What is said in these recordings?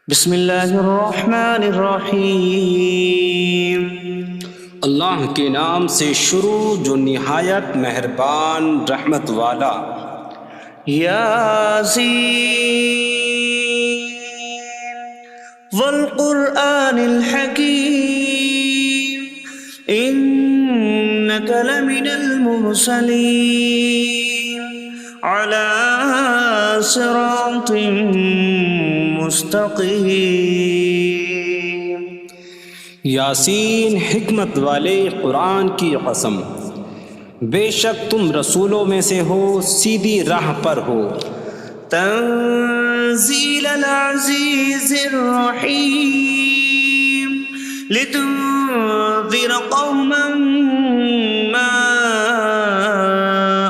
بسم اللہ الرحمن الرحیم۔ اللہ کے نام سے شروع جو نہایت مہربان رحمت والا۔ یاسین والقرآن الحکیم انک لمن المرسلین علی صراط مستقیم۔ یاسین حکمت والے قرآن کی قسم، بے شک تم رسولوں میں سے ہو، سیدھی راہ پر ہو۔ تنزیل العزیز الرحیم لتنذر قوما ما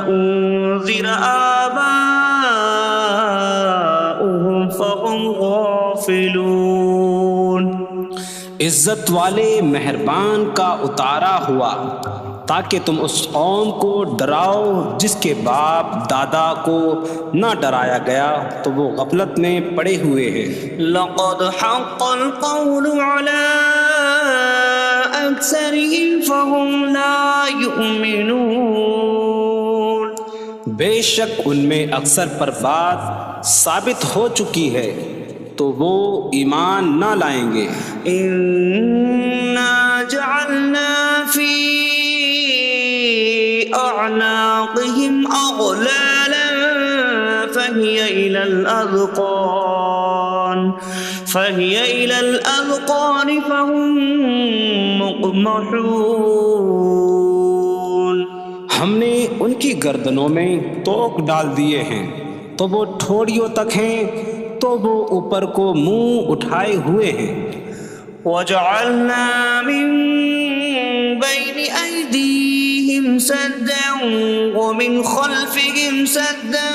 انذر آباؤهم فهم غافلون۔ عزت والے مہربان کا اتارا ہوا تاکہ تم اس قوم کو ڈراؤ جس کے باپ دادا کو نہ ڈرایا گیا تو وہ غفلت میں پڑے ہوئے ہیں۔ لقد حق القول على أكثرهم فهم لا يؤمنون۔ بے شک ان میں اکثر پر بات ثابت ہو چکی ہے تو وہ ایمان نہ لائیں گے۔ إنا جعلنا في أعناقهم أغلالا فهي إلى الأذقان فهم مقمحون۔ ہم نے ان کی گردنوں میں توق ڈال دیے ہیں تو وہ ٹھوڑیوں تک ہیں، تو وہ اوپر کو منہ اٹھائے ہوئے ہیں۔ وجعلنا من بين أيديهم سدا ومن خلفهم سدا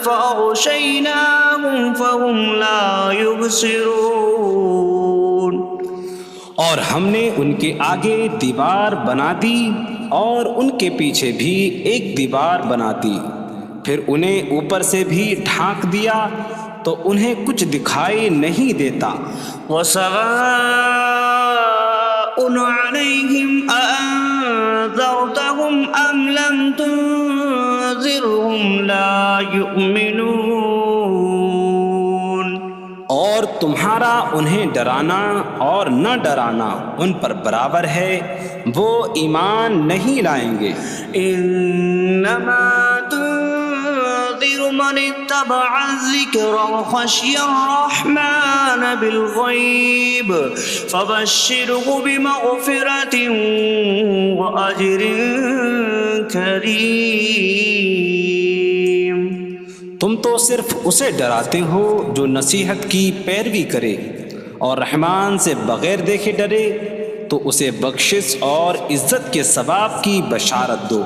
فأغشيناهم فهم لا يبصرون۔ اور ہم نے ان کے آگے دیوار بنا دی اور ان کے پیچھے بھی ایک دیوار بنا دی، پھر انہیں اوپر سے بھی ڈھانک دیا تو انہیں کچھ دکھائی نہیں دیتا۔ وسواء عليهم أأنذرتهم أم لم تنذرهم لا يؤمنون۔ اور تمہارا انہیں ڈرانا اور نہ ڈرانا ان پر برابر ہے، وہ ایمان نہیں لائیں گے۔ انما تنذر من اتبع الذکر وخشی الرحمن بالغیب فبشره بمغفرة وأجر کریم۔ تم تو صرف اسے ڈراتے ہو جو نصیحت کی پیروی کرے اور رحمان سے بغیر دیکھے ڈرے، تو اسے بخشش اور عزت کے ثواب کی بشارت دو۔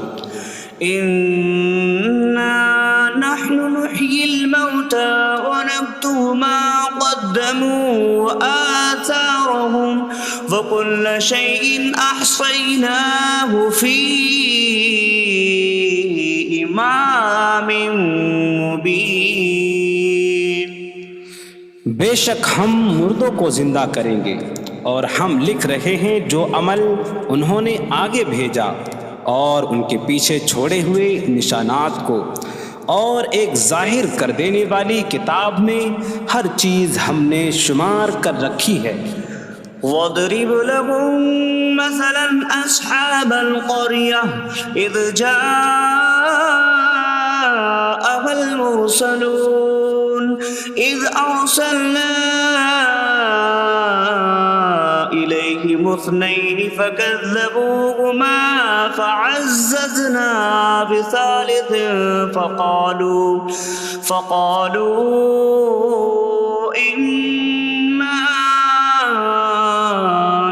انا نحن نحيي الموتى ونكتب ما قدموا وآثارهم وكل شيء أحصيناه في إمام مبين۔ بے شک ہم مردوں کو زندہ کریں گے اور ہم لکھ رہے ہیں جو عمل انہوں نے آگے بھیجا اور ان کے پیچھے چھوڑے ہوئے نشانات کو، اور ایک ظاہر کر دینے والی کتاب میں ہر چیز ہم نے شمار کر رکھی ہے۔ وَاضْرِبْ لَهُم مَّثَلًا أَصْحَابَ الْقَرْيَةِ إِذْ جَاءَهَا الْمُرْسَلُونَ إِذْ أَرْسَلْنَا إِلَيْهِمُ اثْنَيْنِ فَكَذَّبُوهُمَا فَعَزَّزْنَا بِثَالِثٍ فَقَالُوا إِنَّا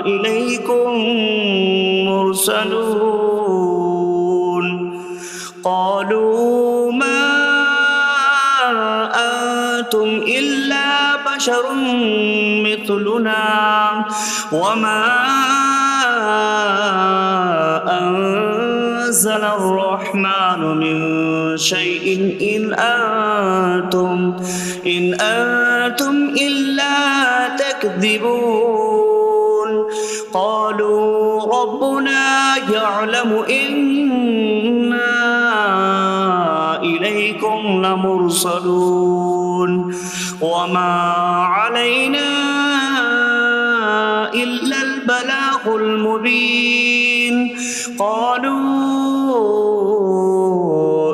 إِلَيْكُمْ مُرْسَلُونَ۔ قَالُوا مَا أَنتُمْ إِلَّا بَشَرٌ مِثْلُنَا وَمَا أَنتُمْ نزل الرحمن من شيء إن أنتم إلا تكذبون قالوا ربنا يعلم إنا إليكم لمرسلون وما علينا إلا البلاغ المبين قالوا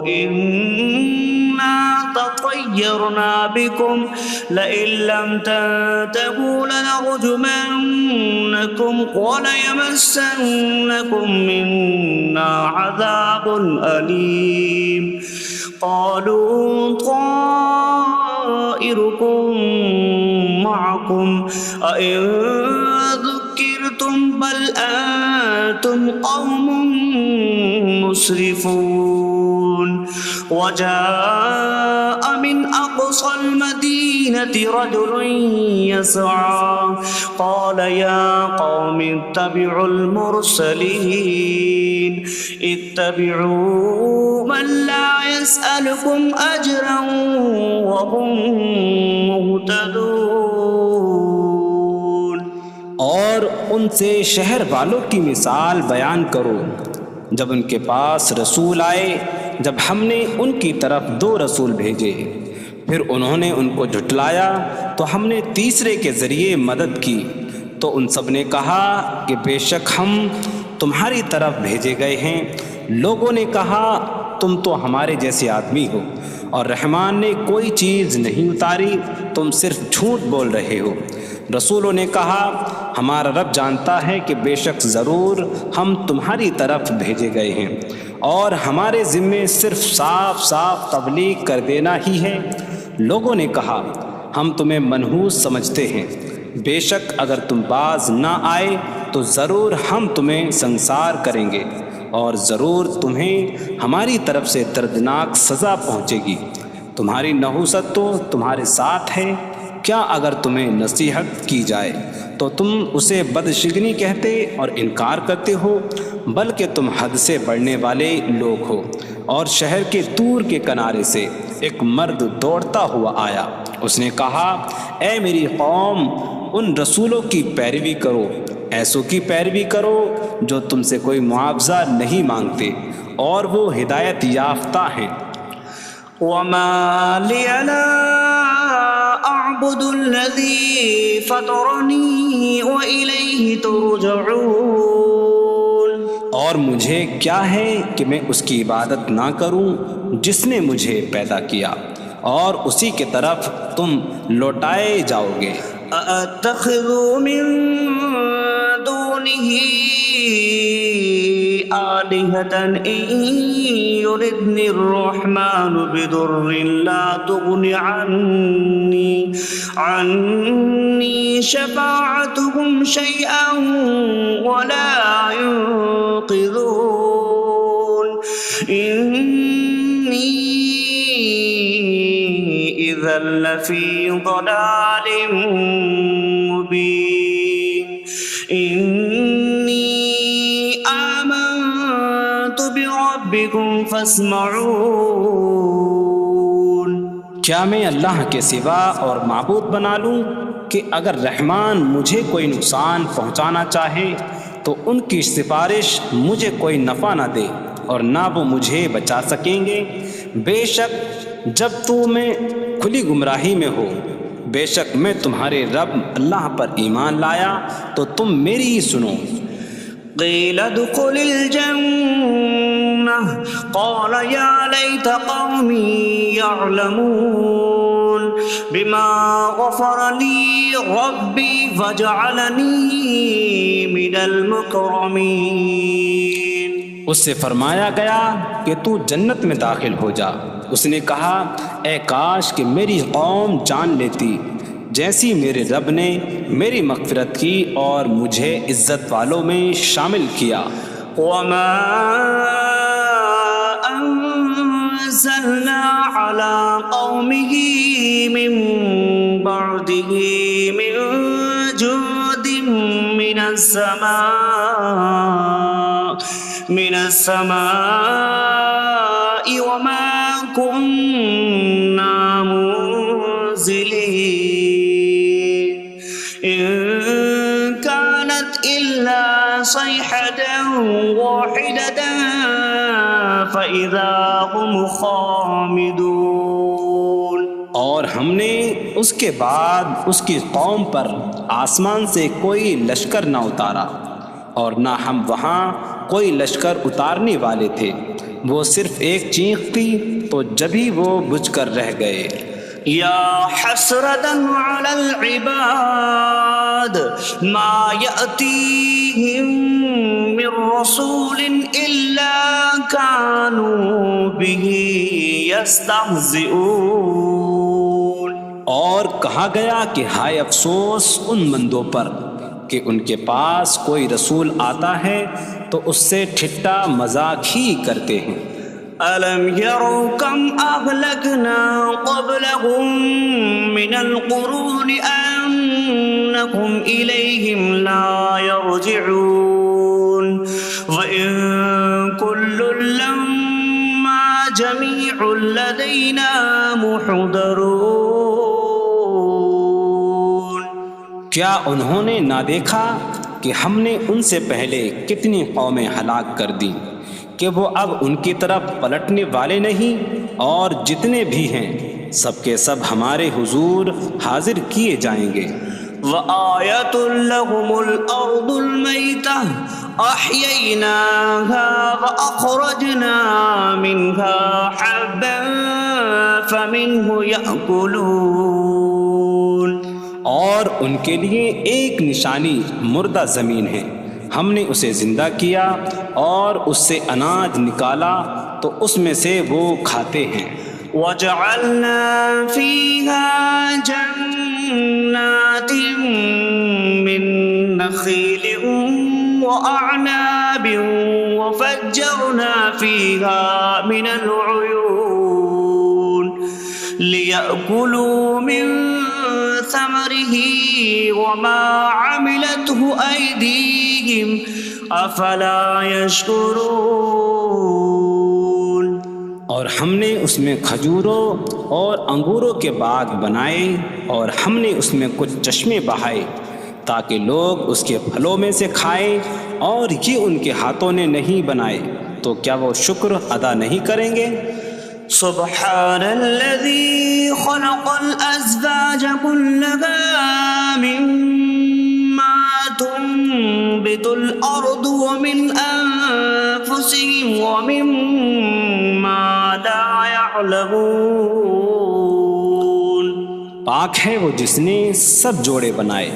إنا تطيرنا بكم لئن لم تنتهوا لنرجمنكم وليمسنكم منا عذاب أليم قالوا طائركم معكم أئن ذكرتم بل أنتم قوم مسرفون وجاء من أقصى المدينة رجل يسعى قال يا قوم اتبعوا المرسلين اتبعوا من لا يسألكم أجرا وهم مهتدون اور ان سے شہر والوں کی مثال بیان کرو جب ان کے پاس رسول آئے جب ہم نے ان کی طرف 2 رسول بھیجے پھر انہوں نے ان کو جھٹلایا تو ہم نے تیسرے کے ذریعے مدد کی تو ان سب نے کہا کہ بے شک ہم تمہاری طرف بھیجے گئے ہیں لوگوں نے کہا تم تو ہمارے جیسے آدمی ہو اور رحمان نے کوئی چیز نہیں اتاری تم صرف جھوٹ بول رہے ہو رسولوں نے کہا ہمارا رب جانتا ہے کہ بے شک ضرور ہم تمہاری طرف بھیجے گئے ہیں اور ہمارے ذمے صرف صاف صاف تبلیغ کر دینا ہی ہے لوگوں نے کہا ہم تمہیں منحوس سمجھتے ہیں بے شک اگر تم باز نہ آئے تو ضرور ہم تمہیں سنسار کریں گے اور ضرور تمہیں ہماری طرف سے دردناک سزا پہنچے گی تمہاری نحوست تو تمہارے ساتھ ہے کیا اگر تمہیں نصیحت کی جائے تو تم اسے بدشگنی کہتے اور انکار کرتے ہو بلکہ تم حد سے بڑھنے والے لوگ ہو اور شہر کے دور کے کنارے سے ایک مرد دوڑتا ہوا آیا اس نے کہا اے میری قوم ان رسولوں کی پیروی کرو ایسوں کی پیروی کرو جو تم سے کوئی معاوضہ نہیں مانگتے اور وہ ہدایت یافتہ ہیں وما لي لا أعبد الذي فطرني وإليه ترجعون اور مجھے کیا ہے کہ میں اس کی عبادت نہ کروں جس نے مجھے پیدا کیا اور اسی کی طرف تم لوٹائے جاؤ گے أأتخذ من دونه آلهة إن يردني الرحمن بضر لا تغن عني شفاعتهم شيئا ولا ينقذون إني إذا لفي ضلال مبين إني آمنت بربكم فاسمعون کیا میں اللہ کے سوا اور معبود بنا لوں کہ اگر رحمان مجھے کوئی نقصان پہنچانا چاہے تو ان کی سفارش مجھے کوئی نفع نہ دے اور نہ وہ مجھے بچا سکیں گے بے شک جب میں کھلی گمراہی میں ہو بے شک میں تمہارے رب اللہ پر ایمان لایا تو تم میری ہی سنو قيل ادخل الجنة قال يا ليت قومي يعلمون بما غفر لي ربي فجعلني من المكرمين اس سے فرمایا گیا کہ تو جنت میں داخل ہو جا اس نے کہا اے کاش کہ میری قوم جان لیتی جیسی میرے رب نے میری مغفرت کی اور مجھے عزت والوں میں شامل کیا وما أنزلنا على قومه من بعده من جود من السماء من السماء وما كنا منزلين إن كانت إلا صيحة واحدة فإذا هم خامدون۔ اور ہم نے اس کے بعد اس کی قوم پر آسمان سے کوئی لشکر نہ اتارا، اور نہ ہم وہاں کوئی لشکر اتارنے والے تھے، وہ صرف ایک چیخ تھی تو جبھی وہ بجھ کر رہ گئے۔ یا حسرة على العباد ما يأتيهم من رسول إلا كانوا به يستهزئون۔ اور کہا گیا کہ ہائے افسوس ان بندوں پر کہ ان کے پاس کوئی رسول آتا ہے تو اس سے ٹھٹا مذاق ہی کرتے ہیں۔ أَلَمْ يَرَوْا كَمْ أَهْلَكْنَا قَبْلَهُمْ مِنَ الْقُرُونِ أَنَّكُمْ إِلَيْهِمْ لَا يَرْجِعُونَ وَإِن كُلٌّ لَّمَّا جَمِيعٌ لَّدَيْنَا مُحْضَرُونَ۔ کیا انہوں نے نہ دیکھا کہ ہم نے ان سے پہلے کتنی قومیں ہلاک کر دیں کہ وہ اب ان کی طرف پلٹنے والے نہیں، اور جتنے بھی ہیں سب کے سب ہمارے حضور حاضر کیے جائیں گے۔ وَآيَةٌ لَّهُمُ الْأَرْضُ الْمَيْتَةُ أَحْيَيْنَاهَا وَأَخْرَجْنَا مِنْهَا حَبًّا فَمِنْهُ يَأْكُلُونَ۔ اور ان کے لیے ایک نشانی مردہ زمین ہے، ہم نے اسے زندہ کیا اور اس سے اناج نکالا تو اس میں سے وہ کھاتے ہیں۔ وَجَعَلْنَا فِيهَا جَنَّاتٍ مِّن نَّخِيلٍ وَأَعْنَابٍ وَفَجَّرْنَا فِيهَا مِنَ الْعُيُونِ لِيَأْكُلُوا مِن ثَمَرِهِ وَمَا عَمِلَتْهُ أَيْدِيهِمْ أَفَلَا يَشْكُرُونَ۔ اور ہم نے اس میں کھجوروں اور انگوروں کے باغ بنائے، اور ہم نے اس میں کچھ چشمے بہائے تاکہ لوگ اس کے پھلوں میں سے کھائیں، اور یہ ان کے ہاتھوں نے نہیں بنائے، تو کیا وہ شکر ادا نہیں کریں گے؟ سبحان الذي خلق الأزواج كلها مما تنبت الأرض ومن أنفسهم ومما لا يعلمون۔ پاک ہے وہ جس نے سب جوڑے بنائے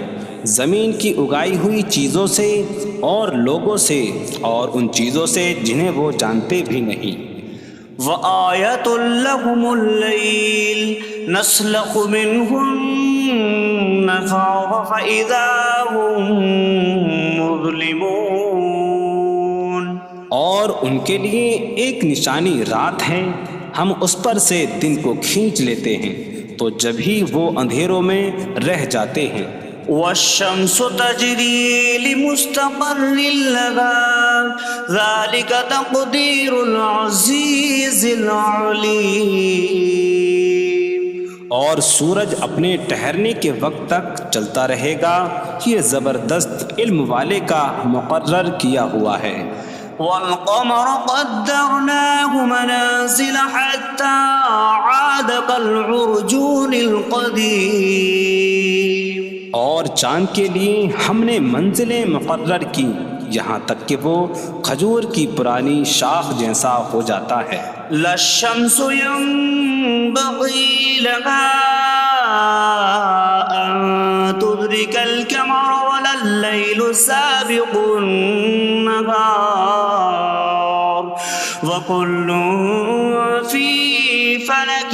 زمین کی اگائی ہوئی چیزوں سے اور لوگوں سے اور ان چیزوں سے جنہیں وہ جانتے بھی نہیں۔ وَآيَةٌ لَّهُمُ اللَّيْلُ نَسْلَخُ مِنْهُ النَّهَارَ فَإِذَا هُم مُظْلِمُونَ۔ اور ان کے لیے ایک نشانی رات ہے، ہم اس پر سے دن کو کھینچ لیتے ہیں تو جبھی وہ اندھیروں میں رہ جاتے ہیں۔ وَالشَّمْسُ تَجْرِي لِمُسْتَقَرٍّ لَّهَا ذَلِكَ تَقْدِيرُ الْعَزِيزِ الْعَلِيمِ۔ اور سورج اپنے ٹھہرنے کے وقت تک چلتا رہے گا، یہ زبردست علم والے کا مقرر کیا ہوا ہے۔ وَالْقَمَرَ قَدَّرْنَاهُ مَنَازِلَ حَتَّى عَادَ كَالْعُرْجُونِ الْقَدِيمِ۔ اور چاند کے لیے ہم نے منزلیں مقرر کی یہاں تک کہ وہ کھجور کی پرانی شاخ جیسا ہو جاتا ہے۔ لا الشمس ينبغي لها أن تدرك القمر ولا الليل سابق النهار وكل في فلك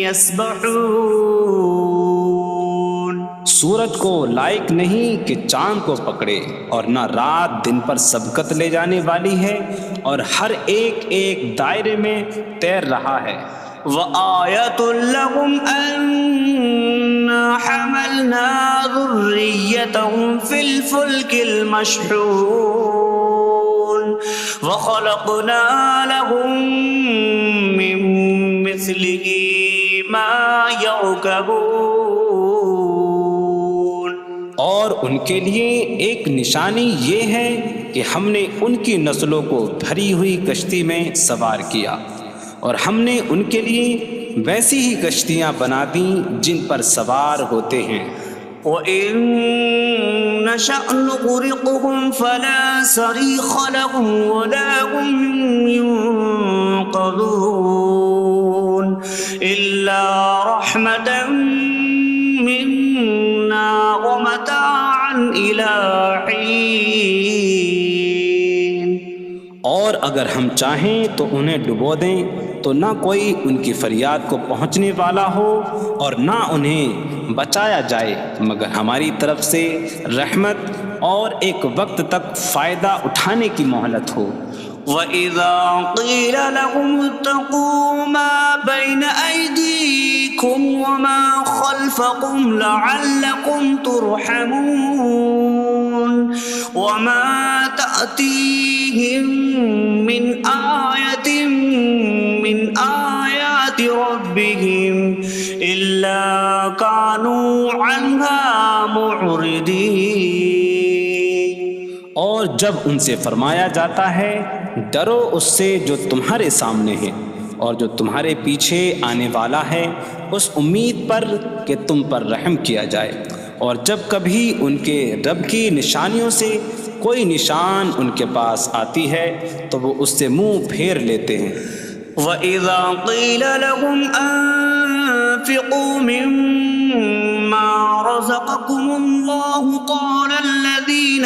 يسبحون۔ سورج کو لائق نہیں کہ چاند کو پکڑے، اور نہ رات دن پر سبقت لے جانے والی ہے، اور ہر ایک ایک دائرے میں تیر رہا ہے۔ وَآيَةٌ لَّهُمْ أَنَّا حَمَلْنَا ذُرِّيَّتَهُمْ فِي الْفُلْكِ الْمَشْحُونِ۔ وخلقنا لهم من مثله ما يركبون. اور ان کے لیے ایک نشانی یہ ہے کہ ہم نے ان کی نسلوں کو بھری ہوئی کشتی میں سوار کیا، اور ہم نے ان کے لیے ویسی ہی کشتیاں بنا دیں جن پر سوار ہوتے ہیں. وَإِن نَّشَأْ نُغْرِقْهُمْ فَلَا صَرِيخَ لَهُمْ وَلَا هُمْ يُنقَذُونَ إِلَّا رَحْمَةً مِّنَّا وَمَتَاعًا إِلَىٰ حِينٍ. اور اگر ہم چاہیں تو انہیں ڈبو دیں تو نہ کوئی ان کی فریاد کو پہنچنے والا ہو اور نہ انہیں بچایا جائے مگر ہماری طرف سے رحمت اور ایک وقت تک فائدہ اٹھانے کی مہلت ہو. وَإِذَا قِيلَ لَهُمُ اتَّقُوا مَا بَيْنَ أَيْدِيكُمْ وَمَا خَلْفَكُمْ لَعَلَّكُمْ تُرْحَمُونَ وَمَا تَأْتِيهِم مِّنْ آيَةٍ مِّنْ آيَاتِ رَبِّهِمْ إِلَّا كَانُوا عَنْهَا مُعْرِضِينَ. اور جب ان سے فرمایا جاتا ہے ڈرو اس سے جو تمہارے سامنے ہے اور جو تمہارے پیچھے آنے والا ہے، اس امید پر کہ تم پر رحم کیا جائے، اور جب کبھی ان کے رب کی نشانیوں سے کوئی نشان ان کے پاس آتی ہے تو وہ اس سے منہ پھیر لیتے ہیں. وَإِذَا قِيلَ لَهُمْ أَنفِقُوا مِمَّا رَزَقَكُمُ اللَّهُ قَالَ الَّذِينَ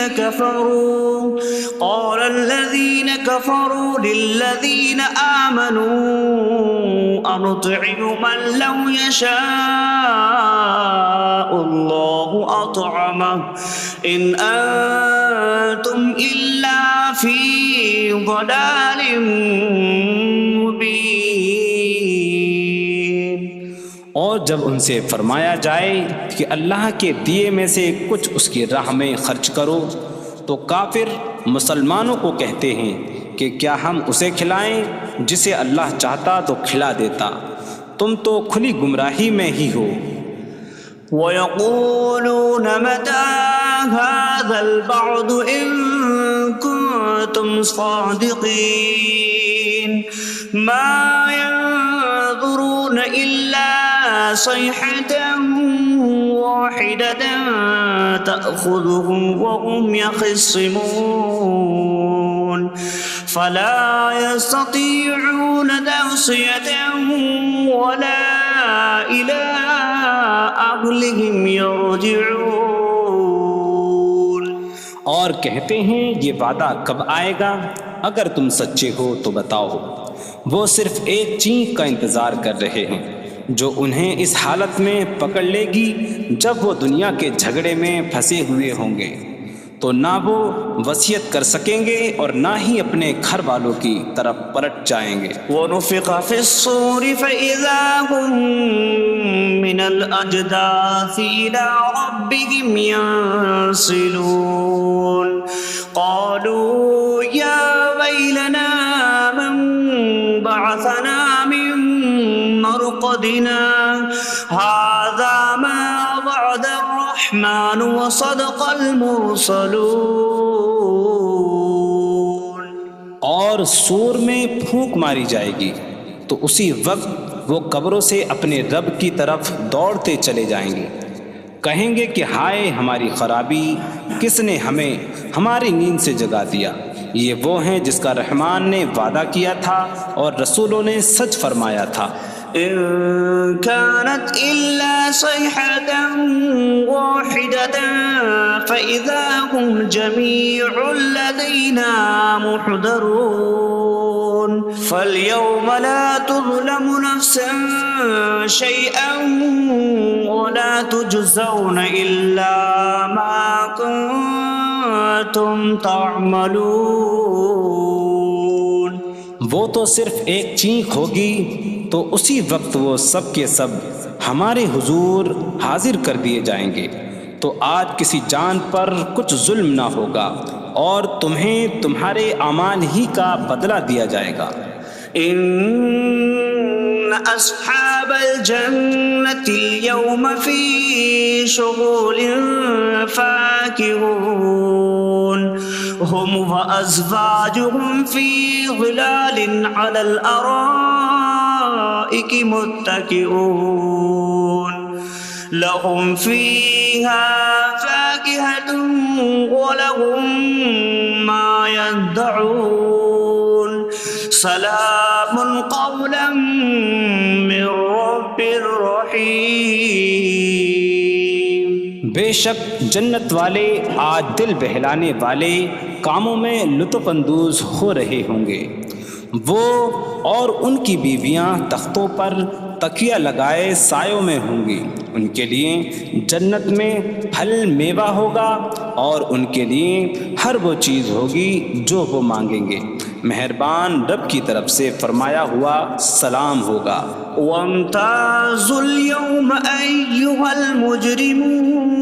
كَفَرُوا لِلَّذِينَ آمَنُوا أَنُطْعِمُ مَن لَّوْ يَشَاءُ اللَّهُ أَطْعَمَهُ إِنْ أَنتُمْ إِلَّا فِي ضَلَالٍ مبین. اور جب ان سے فرمایا جائے کہ اللہ کے دیے میں سے کچھ اس کی راہ میں خرچ کرو تو کافر مسلمانوں کو کہتے ہیں کہ کیا ہم اسے کھلائیں جسے اللہ چاہتا تو کھلا دیتا، تم تو کھلی گمراہی میں ہی ہو. وَيَقُولُونَ مَتَىٰ هَٰذَا الْوَعْدُ إِن كُنتُمْ صَادِقِينَ مَا يَنظُرُونَ إِلَّا صَيْحَةً وَاحِدَةً تَأْخُذُهُمْ وَهُمْ يَخِصِّمُونَ فَلَا يَسْتَطِيعُونَ تَوْصِيَةً وَلَا إِلَىٰ أَهْلِهِمْ يَرْجِعُونَ. اور کہتے ہیں یہ وعدہ کب آئے گا؟ اگر تم سچے ہو تو بتاؤ. وہ صرف ایک چینک کا انتظار کر رہے ہیں جو انہیں اس حالت میں پکڑ لے گی جب وہ دنیا کے جھگڑے میں پھنسے ہوئے ہوں گے، تو نہ وہ وصیت کر سکیں گے اور نہ ہی اپنے گھر والوں کی طرف پلٹ جائیں گے. وَنُفِخَ فِي الصُّورِ فَإِذَا هُم مِّنَ الْأَجْدَاثِ إِلَىٰ رَبِّهِمْ يَنسِلُونَ قَالُوا يَا وَيْلَنَا مَن بَعَثَنَا مِن مَّرْقَدِنَا هَٰذَا مَا وَعَدَ الرَّحْمَٰنُ وَصَدَقَ الْمُرْسَلُونَ. اور سور میں پھونک ماری جائے گی تو اسی وقت وہ قبروں سے اپنے رب کی طرف دوڑتے چلے جائیں گے، کہیں گے کہ ہائے ہماری خرابی، کس نے ہمیں ہماری نیند سے جگا دیا. یہ وہ ہیں جس کا رحمان نے وعدہ کیا تھا اور رسولوں نے سچ فرمایا تھا. إن كانت إلا صيحة واحدة فإذا هم جميع لدينا محضرون فاليوم لا تظلم نفس شيئا ولا تجزون إلا ما كنتم تعملون. وہ تو صرف ایک چینک ہوگی تو اسی وقت وہ سب کے سب ہمارے حضور حاضر کر دیے جائیں گے، تو آج کسی جان پر کچھ ظلم نہ ہوگا اور تمہیں تمہارے اعمال ہی کا بدلہ دیا جائے گا۔ إن أصحاب الجنة اليوم في شغل فاكهون هم وأزواجهم في ظلال على الأرائك متكئون لهم فيها فاكهة ولهم ما يدعون سلام قولا من رب رحیم۔ بے شک جنت والے آج دل بہلانے والے کاموں میں لطف اندوز ہو رہے ہوں گے۔ وہ اور ان کی بیویاں تختوں پر تکیہ لگائے سایوں میں ہوں گی۔ ان کے لیے جنت میں پھل میوہ ہوگا اور ان کے لیے ہر وہ چیز ہوگی جو وہ مانگیں گے۔ مہربان رب کی طرف سے فرمایا ہوا سلام ہوگا۔ وامتازوا اليوم أيها المجرمون،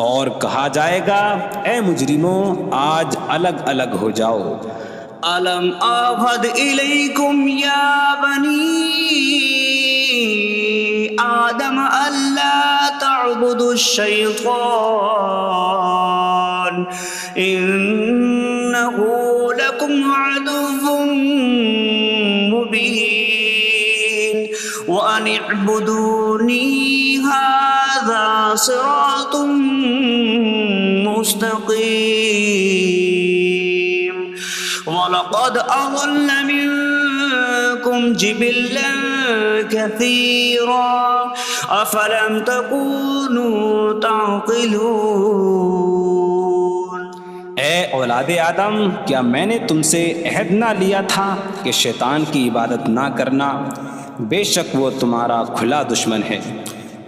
اور کہا جائے گا اے مجرموں آج الگ الگ ہو جاؤ۔ ألم أعهد إليكم يا بني آدم ألا تعبدوا الشيطان إنه لكم عدو مبين وأن اعبدوني هذا صراط مستقيم وَلَقَدْ أَضَلَّ مِنكُمْ جِبِلًّا كَثِيرًا أَفَلَمْ تَكُونُوا تَعْقِلُونَ۔ اے اولاد آدم، کیا میں نے تم سے عہد نہ لیا تھا کہ شیطان کی عبادت نہ کرنا؟ بے شک وہ تمہارا کھلا دشمن ہے،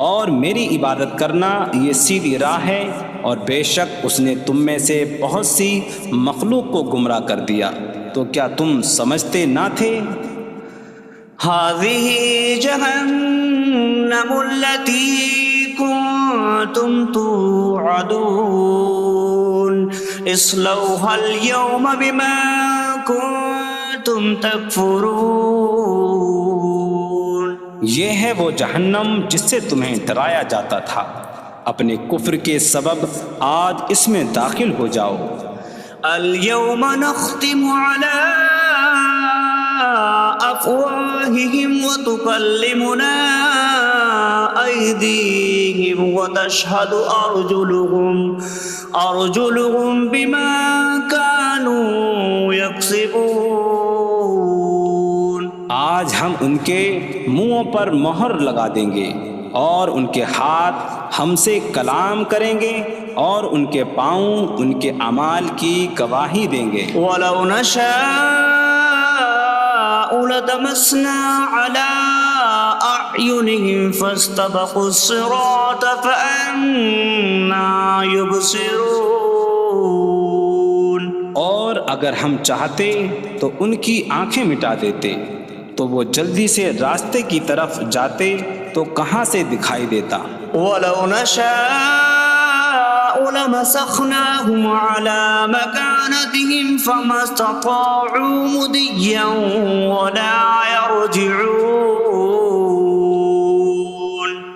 اور میری عبادت کرنا یہ سیدھی راہ ہے، اور بے شک اس نے تم میں سے بہت سی مخلوق کو گمراہ کر دیا، تو کیا تم سمجھتے نہ تھے؟ هذه جهنم التي كنتم توعدون اصلوها اليوم بما كنتم تكفرون۔ یہ ہے وہ جہنم جس سے تمہیں ڈرایا جاتا تھا، اپنے کفر کے سبب آج اس میں داخل ہو جاؤ۔ اليوم نختم على أفواههم وتكلمنا أيديهم وتشهد أرجلهم بما كانوا يكسبون۔ آج ہم ان کے منہوں پر مہر لگا دیں گے، اور ان کے ہاتھ ہم سے کلام کریں گے، اور ان کے پاؤں ان کے اعمال کی گواہی دیں گے۔ وَلَوْ نَشَاءُ لَطَمَسْنَا عَلَىٰ أَعْيُنِهِمْ فَاسْتَبَقُوا الصِّرَاطَ فَأَنَّىٰ يُبْصِرُونَ۔ اور اگر ہم چاہتے تو ان کی آنکھیں مٹا دیتے، تو وہ جلدی سے راستے کی طرف جاتے تو کہاں سے دکھائی دیتا۔ وَلَوْ نَشَاءُ لَمَسَخْنَاهُمْ عَلَىٰ مَكَانَتِهِمْ فَمَا اسْتَطَاعُوا مُضِيًّا وَلَا يَرْجِعُونَ۔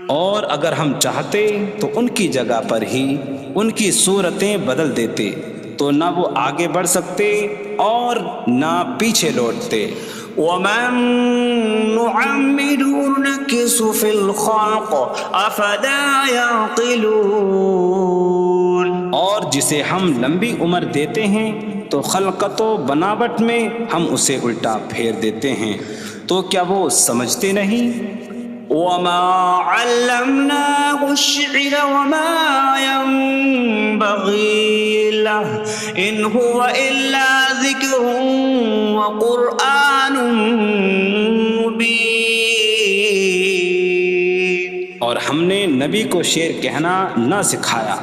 اور اگر ہم چاہتے تو ان کی جگہ پر ہی ان کی صورتیں بدل دیتے، تو نہ وہ آگے بڑھ سکتے اور نہ پیچھے لوٹتے۔ وَمَن نُّعَمِّرْهُ نُنَكِّسْهُ فِي الْخَلْقِ أَفَلَا يَعْقِلُونَ۔ اور جسے ہم لمبی عمر دیتے ہیں تو خلقت و بناوٹ میں ہم اسے الٹا پھیر دیتے ہیں، تو کیا وہ سمجھتے نہیں؟ وَمَا عَلَّمْنَاهُ الشِّعْرَ وَمَا يَنبَغِي لَهُ إِنْ هُوَ إِلَّا ذِكْرٌ وَقُرْآنٌ مُبِينٌ۔ اور ہم نے نبی کو شعر کہنا نہ سکھایا،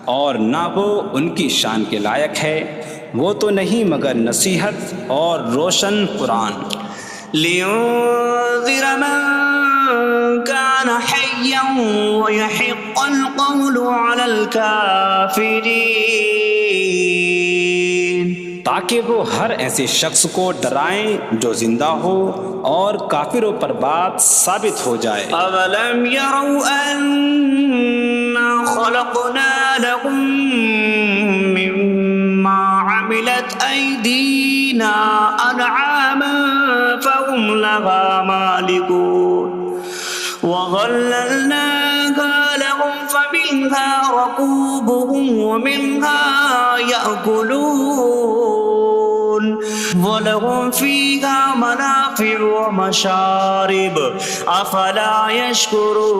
اور نہ وہ ان کی شان کے لائق ہے، وہ تو نہیں مگر نصیحت اور روشن قرآن۔ لِيُنذِرَ مَن كَانَ حَيًّا حيا ويحق القول على الكافرين تاکہ وہ ہر ایسے شخص کو ڈرائیں جو زندہ ہو اور کافروں پر بات ثابت ہو جائے۔ أولم يروا أنا خلقنا لهم مما عملت أيدينا أنعاما فهم لها مالكون وظللناها لهم فمنها ركوبهم ومنها يأكلون وَلَهُمْ فِيهَا مَنَافِعُ وَمَشَارِبُ أَفَلَا يَشْكُرُونَ۔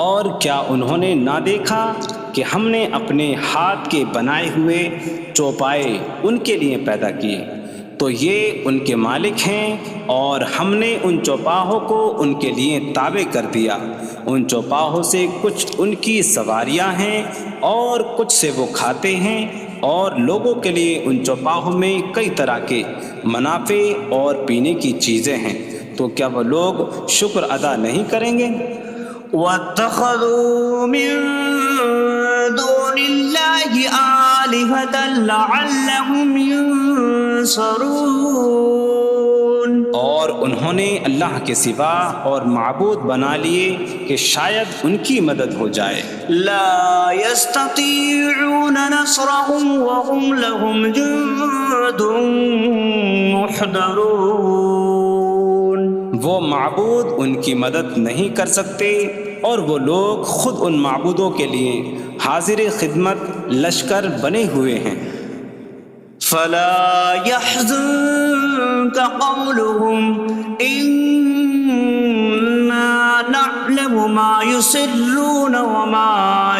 اور کیا انہوں نے نہ دیکھا کہ ہم نے اپنے ہاتھ کے بنائے ہوئے چوپائے ان کے لیے پیدا کیے، تو یہ ان کے مالک ہیں، اور ہم نے ان چوپاہوں کو ان کے لیے تابع کر دیا۔ ان چوپاہوں سے کچھ ان کی سواریاں ہیں اور کچھ سے وہ کھاتے ہیں، اور لوگوں کے لیے ان چوپاہوں میں کئی طرح کے منافع اور پینے کی چیزیں ہیں، تو کیا وہ لوگ شکر ادا نہیں کریں گے؟ وَاتَّخَذُوا مِن دُونِ اللَّهِ آلِهَةً لَعَلَّهُمْ يُنصَرُونَ۔ اور انہوں نے اللہ کے سوا اور معبود بنا لیے کہ شاید ان کی مدد ہو جائے۔ لا يستطيعون نصرهم وهم لهم جند محضرون۔ وہ معبود ان کی مدد نہیں کر سکتے، اور وہ لوگ خود ان معبودوں کے لیے حاضر خدمت لشکر بنے ہوئے ہیں۔ فلا يحزنك قولهم إنا نعلم ما يسرون وما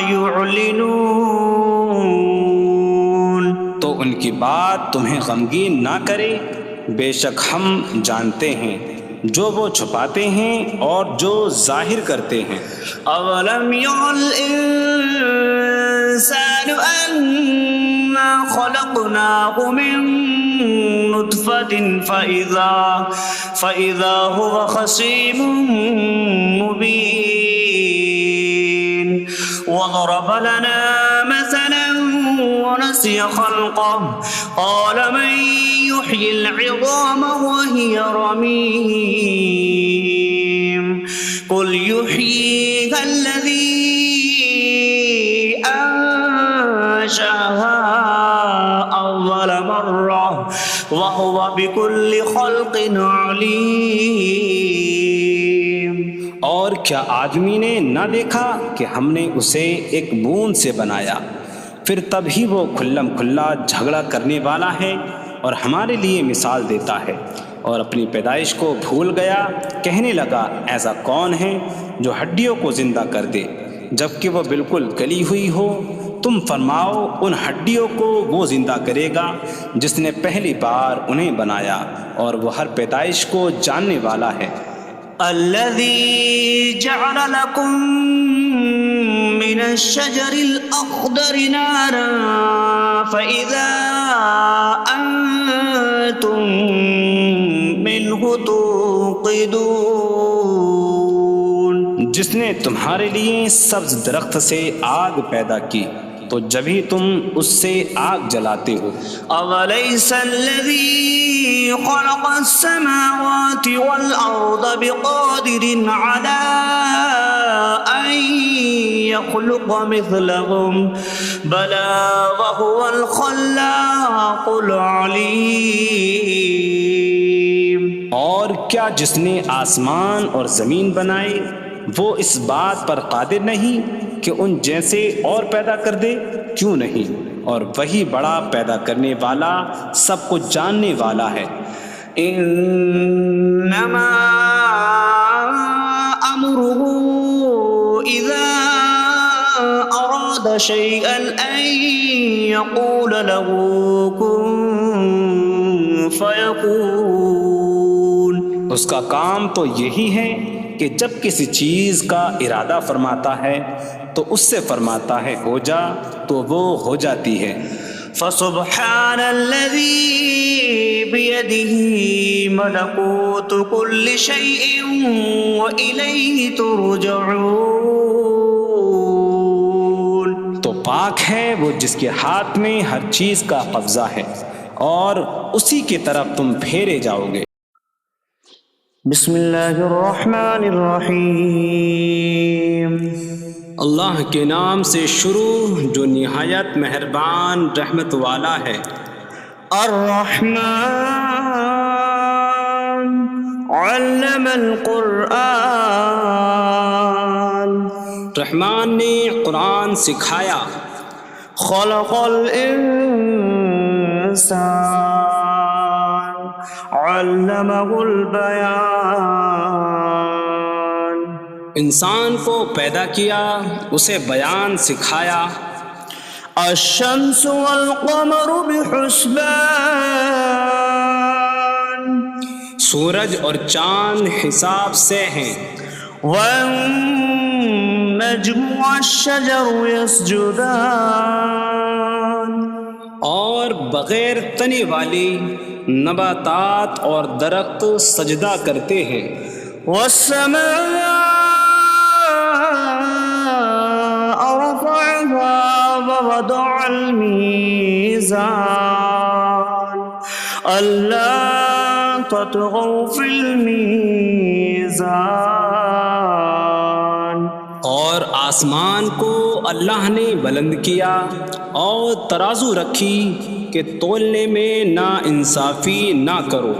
يعلنون۔ تو ان کی بات تمہیں غمگین نہ کرے، بے شک ہم جانتے ہیں جو وہ چھپاتے ہیں اور جو ظاہر کرتے ہیں۔ اولم ير الانسان انا خلقناه من نطفة فإذا هو خصيم مبين وضرب لنا مثلا ونسي خلقه قال من يحيي العظام وهي رميم قل يحييها الذي أنشأها أول مرة وهو بكل خلق عليم۔ اور کیا آدمی نے نہ دیکھا کہ ہم نے اسے ایک بوند سے بنایا، پھر تب ہی وہ کھلم کھلا جھگڑا کرنے والا ہے اور ہمارے لیے مثال دیتا ہے، اور اپنی پیدائش کو بھول گیا، کہنے لگا ایسا کون ہے جو ہڈیوں کو زندہ کر دے جبکہ وہ بالکل گلی ہوئی ہو؟ تم فرماؤ ان ہڈیوں کو وہ زندہ کرے گا جس نے پہلی بار انہیں بنایا، اور وہ ہر پیدائش کو جاننے والا ہے۔ الذي جعل لكم من الشجر الأخضر نارا فإذا أنتم منه توقدون۔ جس نے تمہارے لیے سبز درخت سے آگ پیدا کی تو جبھی تم اس سے آگ جلاتے ہو۔ أَوَلَيْسَ الَّذِي خَلَقَ السَّمَاوَاتِ وَالْأَرْضَ بِقَادِرٍ عَلَىٰ أَن يَخْلُقَ مِثْلَهُم بَلَىٰ وَهُوَ الْخَلَّاقُ الْعَلِيمُ۔ اور کیا جس نے آسمان اور زمین بنائے وہ اس بات پر قادر نہیں کہ ان جیسے اور پیدا کر دے؟ کیوں نہیں، اور وہی بڑا پیدا کرنے والا سب کچھ جاننے والا ہے۔ انما امره اذا اراد شيئا ان يقول له كن فيكون۔ اس کا کام تو یہی ہے کہ جب کسی چیز کا ارادہ فرماتا ہے تو اس سے فرماتا ہے ہو جا، تو وہ ہو جاتی ہے۔ فسبحان الذي بيده ملكوت كل شيء وإليه ترجعون. تو پاک ہے وہ جس کے ہاتھ میں ہر چیز کا قبضہ ہے اور اسی کی طرف تم پھیرے جاؤ گے. بسم اللہ الرحمن الرحیم. اللہ کے نام سے شروع جو نہایت مہربان رحمت والا ہے. الرحمن علم القرآن. رحمان نے قرآن سکھایا. خلق الانسان علمہ البیان. انسان کو پیدا کیا اسے بیان سکھایا. الشمس والقمر بحسبان. سورج اور چاند حساب سے ہیں. والنجم والشجر يسجدان. اور بغیر تنے والی نباتات اور درخت سجدہ کرتے ہیں. والسماء رفعها ووضع الميزان ألا تطغوا في الميزان. اور آسمان کو اللہ نے بلند کیا اور ترازو رکھی کہ تولنے میں نا انصافی نہ کرو.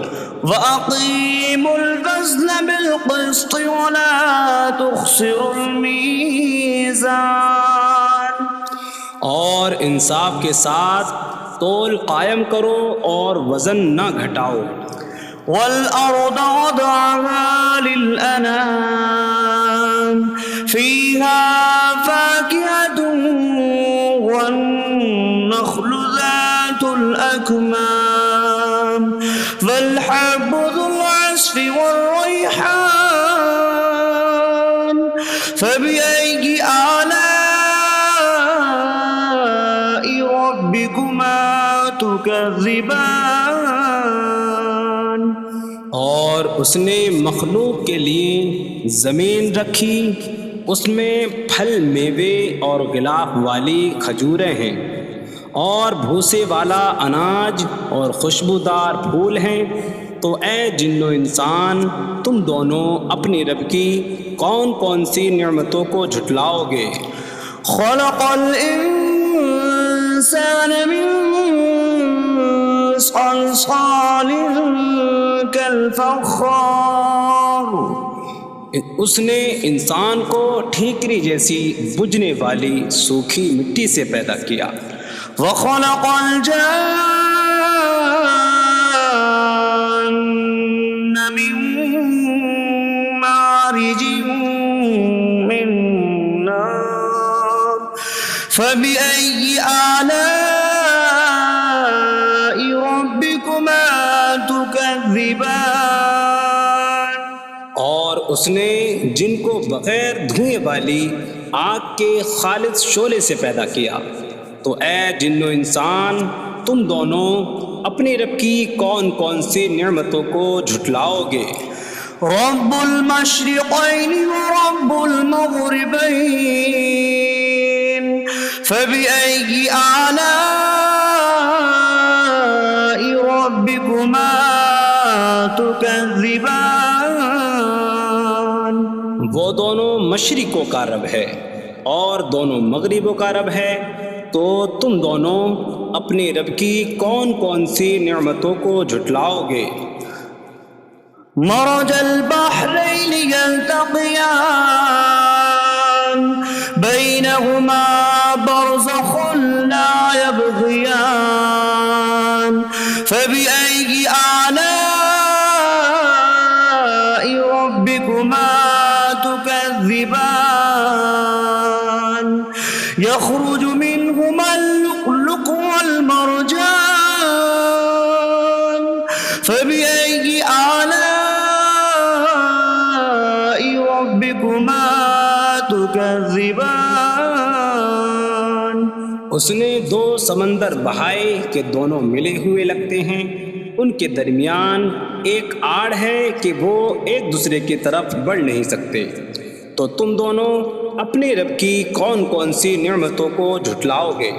وَأَقِيمُوا الْوَزْنَ بِالْقِسْطِ وَلَا تُخْسِرُوا الْمِيزَانَ. اور انصاف کے ساتھ تول قائم کرو اور وزن نہ گھٹاؤ. وَالْأَرْضَ وَضَعَهَا لِلْأَنَامِ فِيهَا فَاكِهَةٌ وَالنَّخْلُ ذَاتُ الْأَكْمَامِ وَالْحَبُّ ذُو الْعَصْفِ وَالرَّيْحَانُ فَبِأَيِّ آلَاءِ رَبِّكُمَا تُكَذِّبَانِ. اور اس نے مخلوق کے لیے زمین رکھی، اس میں پھل میوے اور غلاف والی کھجوریں ہیں اور بھوسے والا اناج اور خوشبودار پھول ہیں. تو اے جن و انسان تم دونوں اپنی رب کی کون کون سی نعمتوں کو جھٹلاؤ گے. خلق الانسان من صلصال کالفخار. اس نے انسان کو ٹھیکری جیسی بجھنے والی سوکھی مٹی سے پیدا کیا. وخلق الجان من مارج من نار فبأي آلاء ربكما تكذبان. اور اس نے جن کو بغیر دھوئیں والی آگ کے خالص شعلے سے پیدا کیا. تو اے جن و انسان تم دونوں اپنی رب کی کون کون سی نعمتوں کو جھٹلاؤ گے. رب المشرقین ورب المغربین فبأي آلاء ربكما تكذبان. وہ دونوں مشرقوں کا رب ہے اور دونوں مغربوں کا رب ہے. تو تم دونوں اپنے رب کی کون کون سی نعمتوں کو جھٹلاؤ گے. مرج البحرین یلتقیان بینہما برزخ لا یبغیان فبأي آلاء ربكما تكذبان. يخرج منهما اللؤلؤ والمرجان فبأي آلاء ربكما تكذبان. اس نے دو سمندر بہائے کہ دونوں ملے ہوئے لگتے ہیں، ان کے درمیان ایک آڑ ہے کہ وہ ایک دوسرے کی طرف بڑھ نہیں سکتے، تو تم دونوں اپنے رب کی کون کون سی نعمتوں کو جھٹلاؤ گے؟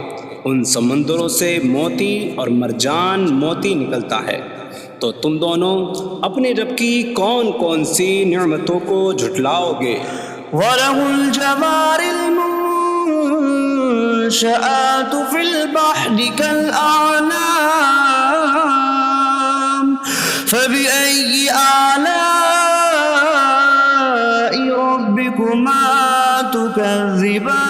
ان سمندروں سے موتی اور مرجان موتی نکلتا ہے، تو تم دونوں اپنے رب کی کون کون سی نعمتوں کو جھٹلاؤ گے؟ وَلَهُ الْجَوَارِ الْمُنشَآتُ فِي الْبَحْرِ كَالْأَعْلَامِ فَبِأَيِّ آلَاءِ رَبِّكُمَا تُكَذِّبَانِ؟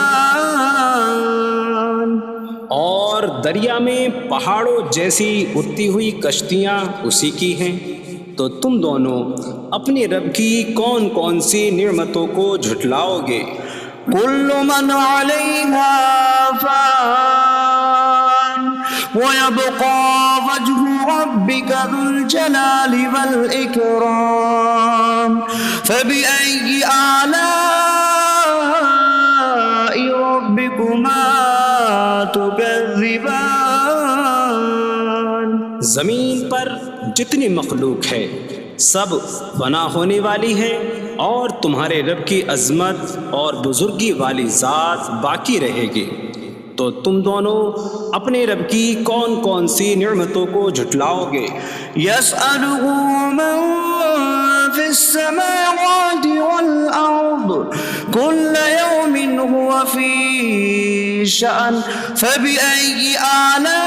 اور دریا میں پہاڑوں جیسی اڑتی ہوئی کشتیاں اسی کی ہیں، تو تم دونوں اپنے رب کی کون کون سی نعمتوں کو جھٹلاؤ گے؟ كُلُّ مَنْ عَلَيْهَا فَانٍ وَيَبْقَى وَجْهُ رَبِّكَ ذُو الْجَلَالِ وَالْإِكْرَامِ فَبِأَيِّ آلَاءِ رَبِّكُمَا تُكَذِّبَانِ؟ زمین پر جتنی مخلوق ہے سب فنا ہونے والی ہے، اور تمہارے رب کی عظمت اور بزرگی والی ذات باقی رہے گی، تو تم دونوں اپنے رب کی کون کون سی نعمتوں کو جھٹلاؤ گے؟ يَسْأَلُهُ مَن فِي السَّمَاوَاتِ وَالْأَرْضِ كُلَّ يَوْمٍ هُوَ فِي شَأْنٍ فَبِأَيِّ آلَاءِ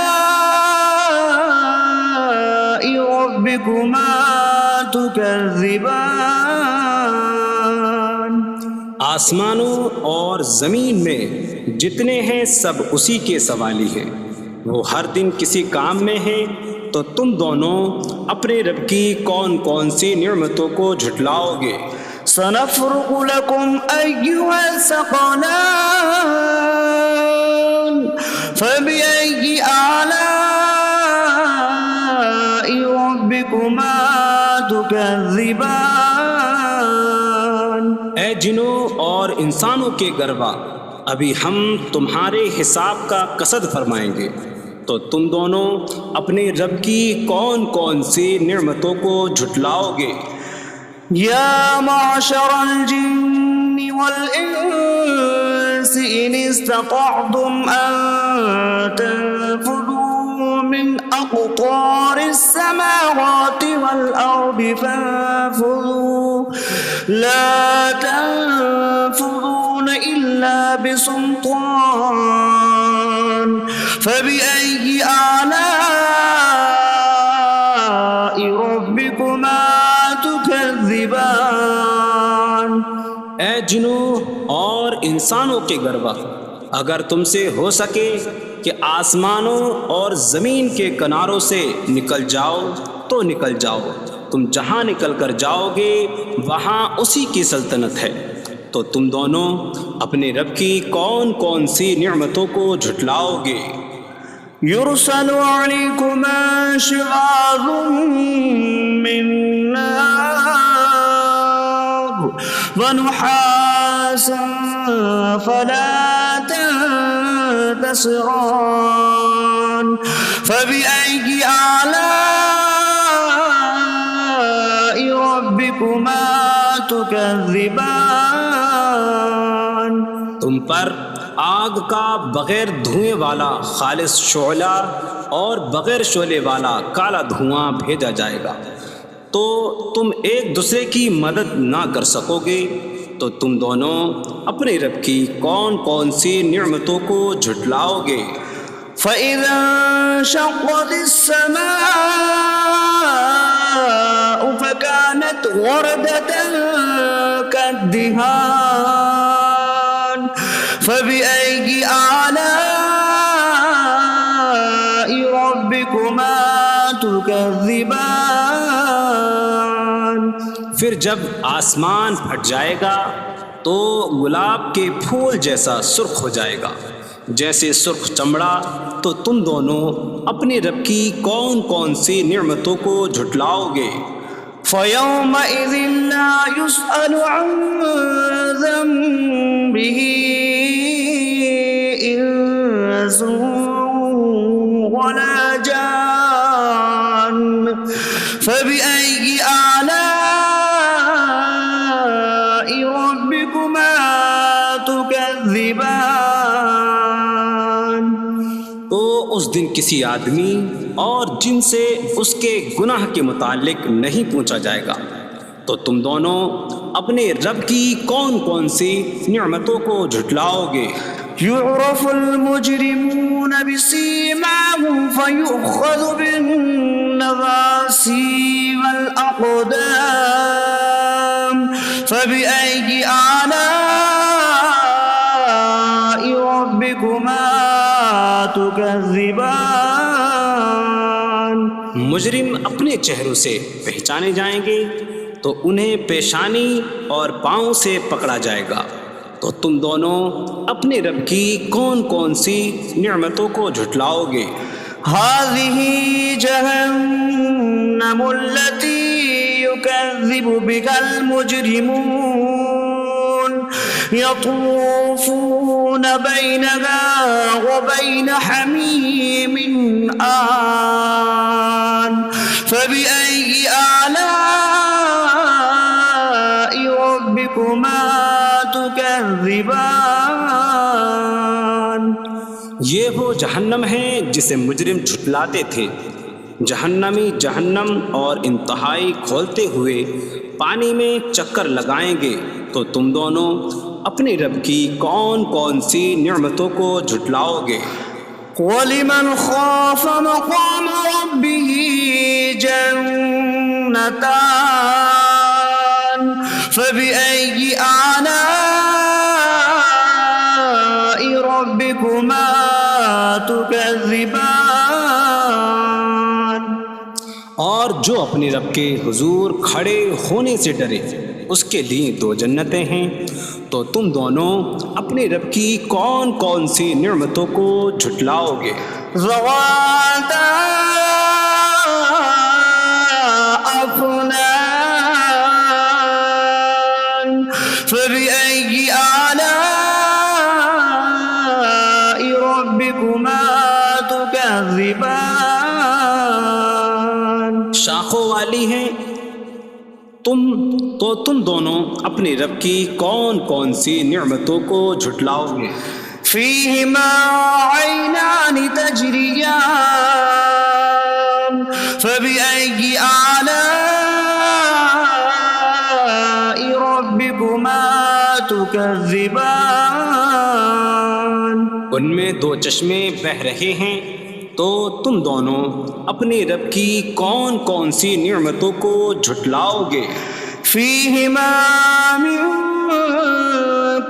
رَبِّكُمَا تُكَذِّبَانِ؟ آسمانوں اور زمین میں جتنے ہیں سب اسی کے سوالی ہیں، وہ ہر دن کسی کام میں ہیں، تو تم دونوں اپنے رب کی کون کون سی نعمتوں کو جھٹلاؤ گے؟ سَنَفْرُغُ لَكُمْ أَيُّهَ الثَّقَلَانِ فَبِأَيِّ آلَاءِ رَبِّكُمَا تُكَذِّبَانِ؟ اے جنوں اور انسانوں کے گروہ، ابھی ہم تمہارے حساب کا قصد فرمائیں گے، تو تم دونوں اپنے رب کی کون کون سی نعمتوں کو جھٹلاؤ گے؟ يَا مَعْشَرَ الْجِنِّ وَالْإِنسِ إِنِ اسْتَطَعْتُمْ أَن تَنفُذُوا مِنْ أَقْطَارِ السَّمَاوَاتِ وَالْأَرْضِ فَانفُذُوا لَا تَنفُذُونَ إِلَّا بِسُلْطَانٍ فَبِأَيِّ آلَاءِ رَبِّكُمَا تُكَذِّبَانِ؟ اے جنوں اور انسانوں کے گروہ، اگر تم سے ہو سکے کہ آسمانوں اور زمین کے کناروں سے نکل جاؤ تو نکل جاؤ، تم جہاں نکل کر جاؤ گے وہاں اسی کی سلطنت ہے، تو تم دونوں اپنے رب کی کون کون سی نعمتوں کو جھٹلاؤ گے؟ يُرْسَلُ عَلَيْكُمَا شِوَاظٌ مِّن نَّارٍ وَنُحَاسٌ فَلَا تَنتَصِرَانِ فَبِأَيِّ آلَاءِ رَبِّكُمَا تُكَذِّبَانِ؟ تم پر آگ کا بغیر دھوئیں والا خالص شعلہ اور بغیر شعلے والا کالا دھواں بھیجا جائے گا، تو تم ایک دوسرے کی مدد نہ کر سکو گے، تو تم دونوں اپنے رب کی کون کون سی نعمتوں کو جھٹلاؤ گے؟ فَإِذَا انشَقَّتِ السَّمَاءُ فَكَانَتْ وَرْدَةً كَالدِّهَانِ فَبِأَيِّ آلَاءِ رَبِّكُمَا تُكَذِّبَانِ؟ پھر جب آسمان پھٹ جائے گا تو گلاب کے پھول جیسا سرخ ہو جائے گا، جیسے سرخ چمڑا، تو تم دونوں اپنے رب کی کون کون سی نعمتوں کو جھٹلاؤ گے؟ فَيَوْمَئِذٍ لَا يُسْأَلُ عَنْ ذَنبِهِ إِنسٌ ولا جان فبأي آلاء ربكما تكذبان. تو اس دن کسی آدمی اور جن سے اس کے گناہ کے متعلق نہیں پوچھا جائے گا، تو تم دونوں اپنے رب کی کون کون سی نعمتوں کو جھٹلاؤ گے؟ يعرف المجرمون بسيماهم فيؤخذ بالنواصي والأقدام فبأي آلاء ربكما تكذبان. مجرم اپنے چہروں سے پہچانے جائیں گے تو انہیں پیشانی اور پاؤں سے پکڑا جائے گا. تو تم دونوں اپنے رب کی کون کون سی نعمتوں کو جھٹلاؤ گے؟ هذه جهنم التي يكذب بها المجرمون يطوفون بينها وبين حميم آن فبأي آلاء ربكما تكذبان. یہ وہ جہنم ہے جسے مجرم جھٹلاتے تھے. جہنمی جہنم اور انتہائی کھولتے ہوئے پانی میں چکر لگائیں گے. تو تم دونوں اپنے رب کی کون کون سی نعمتوں کو جھٹلاؤ گے؟ وَلِمَنْ خَافَ مَقَامَ رَبِّهِ جَنَّتَانِ فَبِأَيِّ آلَاءِ رَبِّكُمَا تُكَذِّبَانِ. اور جو اپنے رب کے حضور کھڑے ہونے سے ڈرے اس کے لیے دو جنتیں ہیں. تو تم دونوں اپنے رب کی کون کون سی نعمتوں کو جھٹلاؤ گے؟ ذواتا أفنان فبأي آلاء ربكما تكذبان. شاخوں والی ہیں. تم دونوں اپنے رب کی کون کون سی نعمتوں کو جھٹلاؤ گے؟ فيهما عينان تجريان فبأي آلاء ربكما تكذبان. ان میں دو چشمے بہہ رہے ہیں. تو تم دونوں اپنے رب کی کون کون سی نعمتوں کو جھٹلاؤ گے؟ فيهما من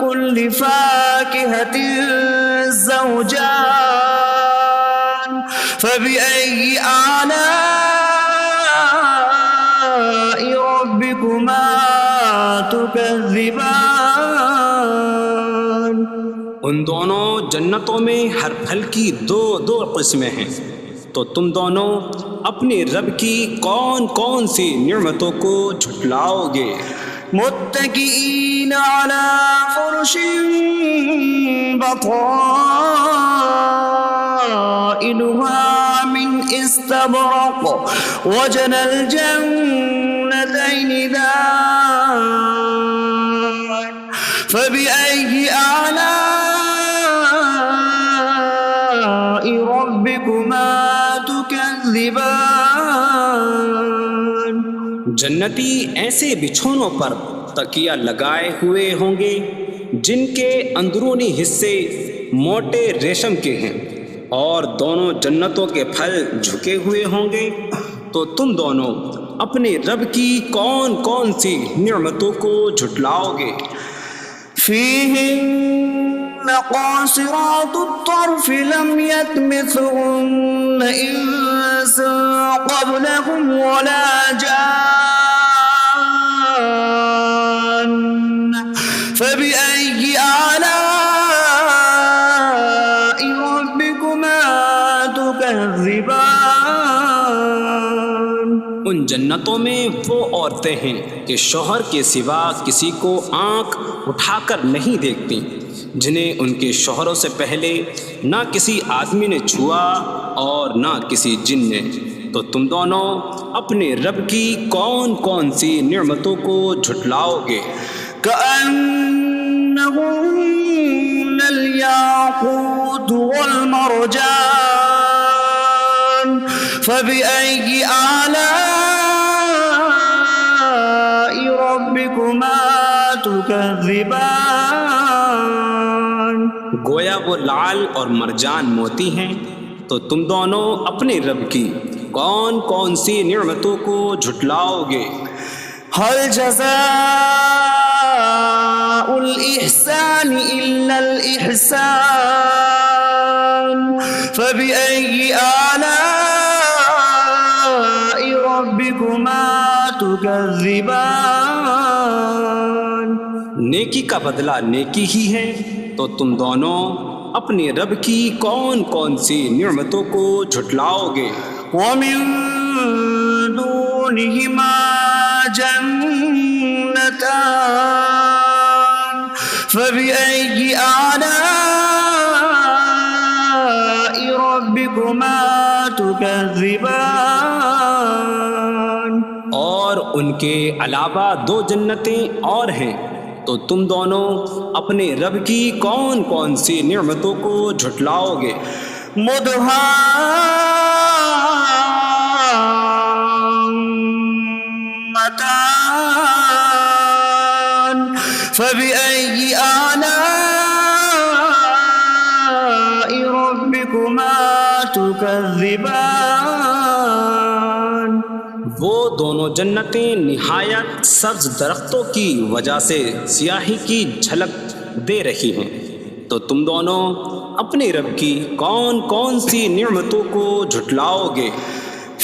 كل فاكهة زوجان فبأي آلاء ربكما تكذبان. ان دونوں جنتوں میں ہر پھل کی دو قسمیں ہیں. تو تم دونوں اپنے رب کی کون کون سی نعمتوں کو جھٹلاؤ گے؟ متكئين على فرش بطائنها من استبرق وجنى الجنتين دان فبأي آلاء ربكما تكذبان. جنتی ایسے بچھونوں پر تکیہ لگائے ہوئے ہوں گے جن کے اندرونی حصے موٹے ریشم کے ہیں، اور دونوں جنتوں کے پھل جھکے ہوئے ہوں گے. تو تم دونوں اپنے رب کی کون کون سی نعمتوں کو جھٹلاؤ گے؟ فيهن قاصرات الطرف لم يطمثهن إنس قبلهم ولا جان فبأي آلاء ربكما تكذبان. ان جنتوں میں وہ عورتیں ہیں کہ شوہر کے سوا کسی کو آنکھ اٹھا کر نہیں دیکھتی، جنہیں ان کے شوہروں سے پہلے نہ کسی آدمی نے چھوا اور نہ کسی جن نے، تو تم دونوں اپنے رب کی کون کون سی نعمتوں کو جھٹلاؤ گے؟ كأنهن الياقوت والمرجان فبأي آلاء ربكما تكذبان؟ گویا وہ لعل اور مرجان موتی ہیں، تو تم دونوں اپنے رب کی کون کون سی نعمتوں کو جھٹلاؤ گے؟ هل جزاء الإحسان إلا الإحسان فبأي آلاء ربكما تكذبان؟ نیکی کا بدلہ نیکی ہی ہے، تو تم دونوں اپنے رب کی کون کون سی نعمتوں کو جھٹلاؤ گے؟ ومن دونهما جنتان فبأي آلاء ربكما تكذبان؟ اور ان کے علاوہ دو جنتیں اور ہیں، تو تم دونوں اپنے رب کی کون کون سی نعمتوں کو جھٹلاؤ گے؟ مدهامتان فبأي آلاء ربكما تكذبان؟ وہ دونوں جنتیں نہایت سبز درختوں کی وجہ سے سیاہی کی جھلک دے رہی ہیں، تو تم دونوں اپنے رب کی کون کون سی نعمتوں کو جھٹلاؤ گے؟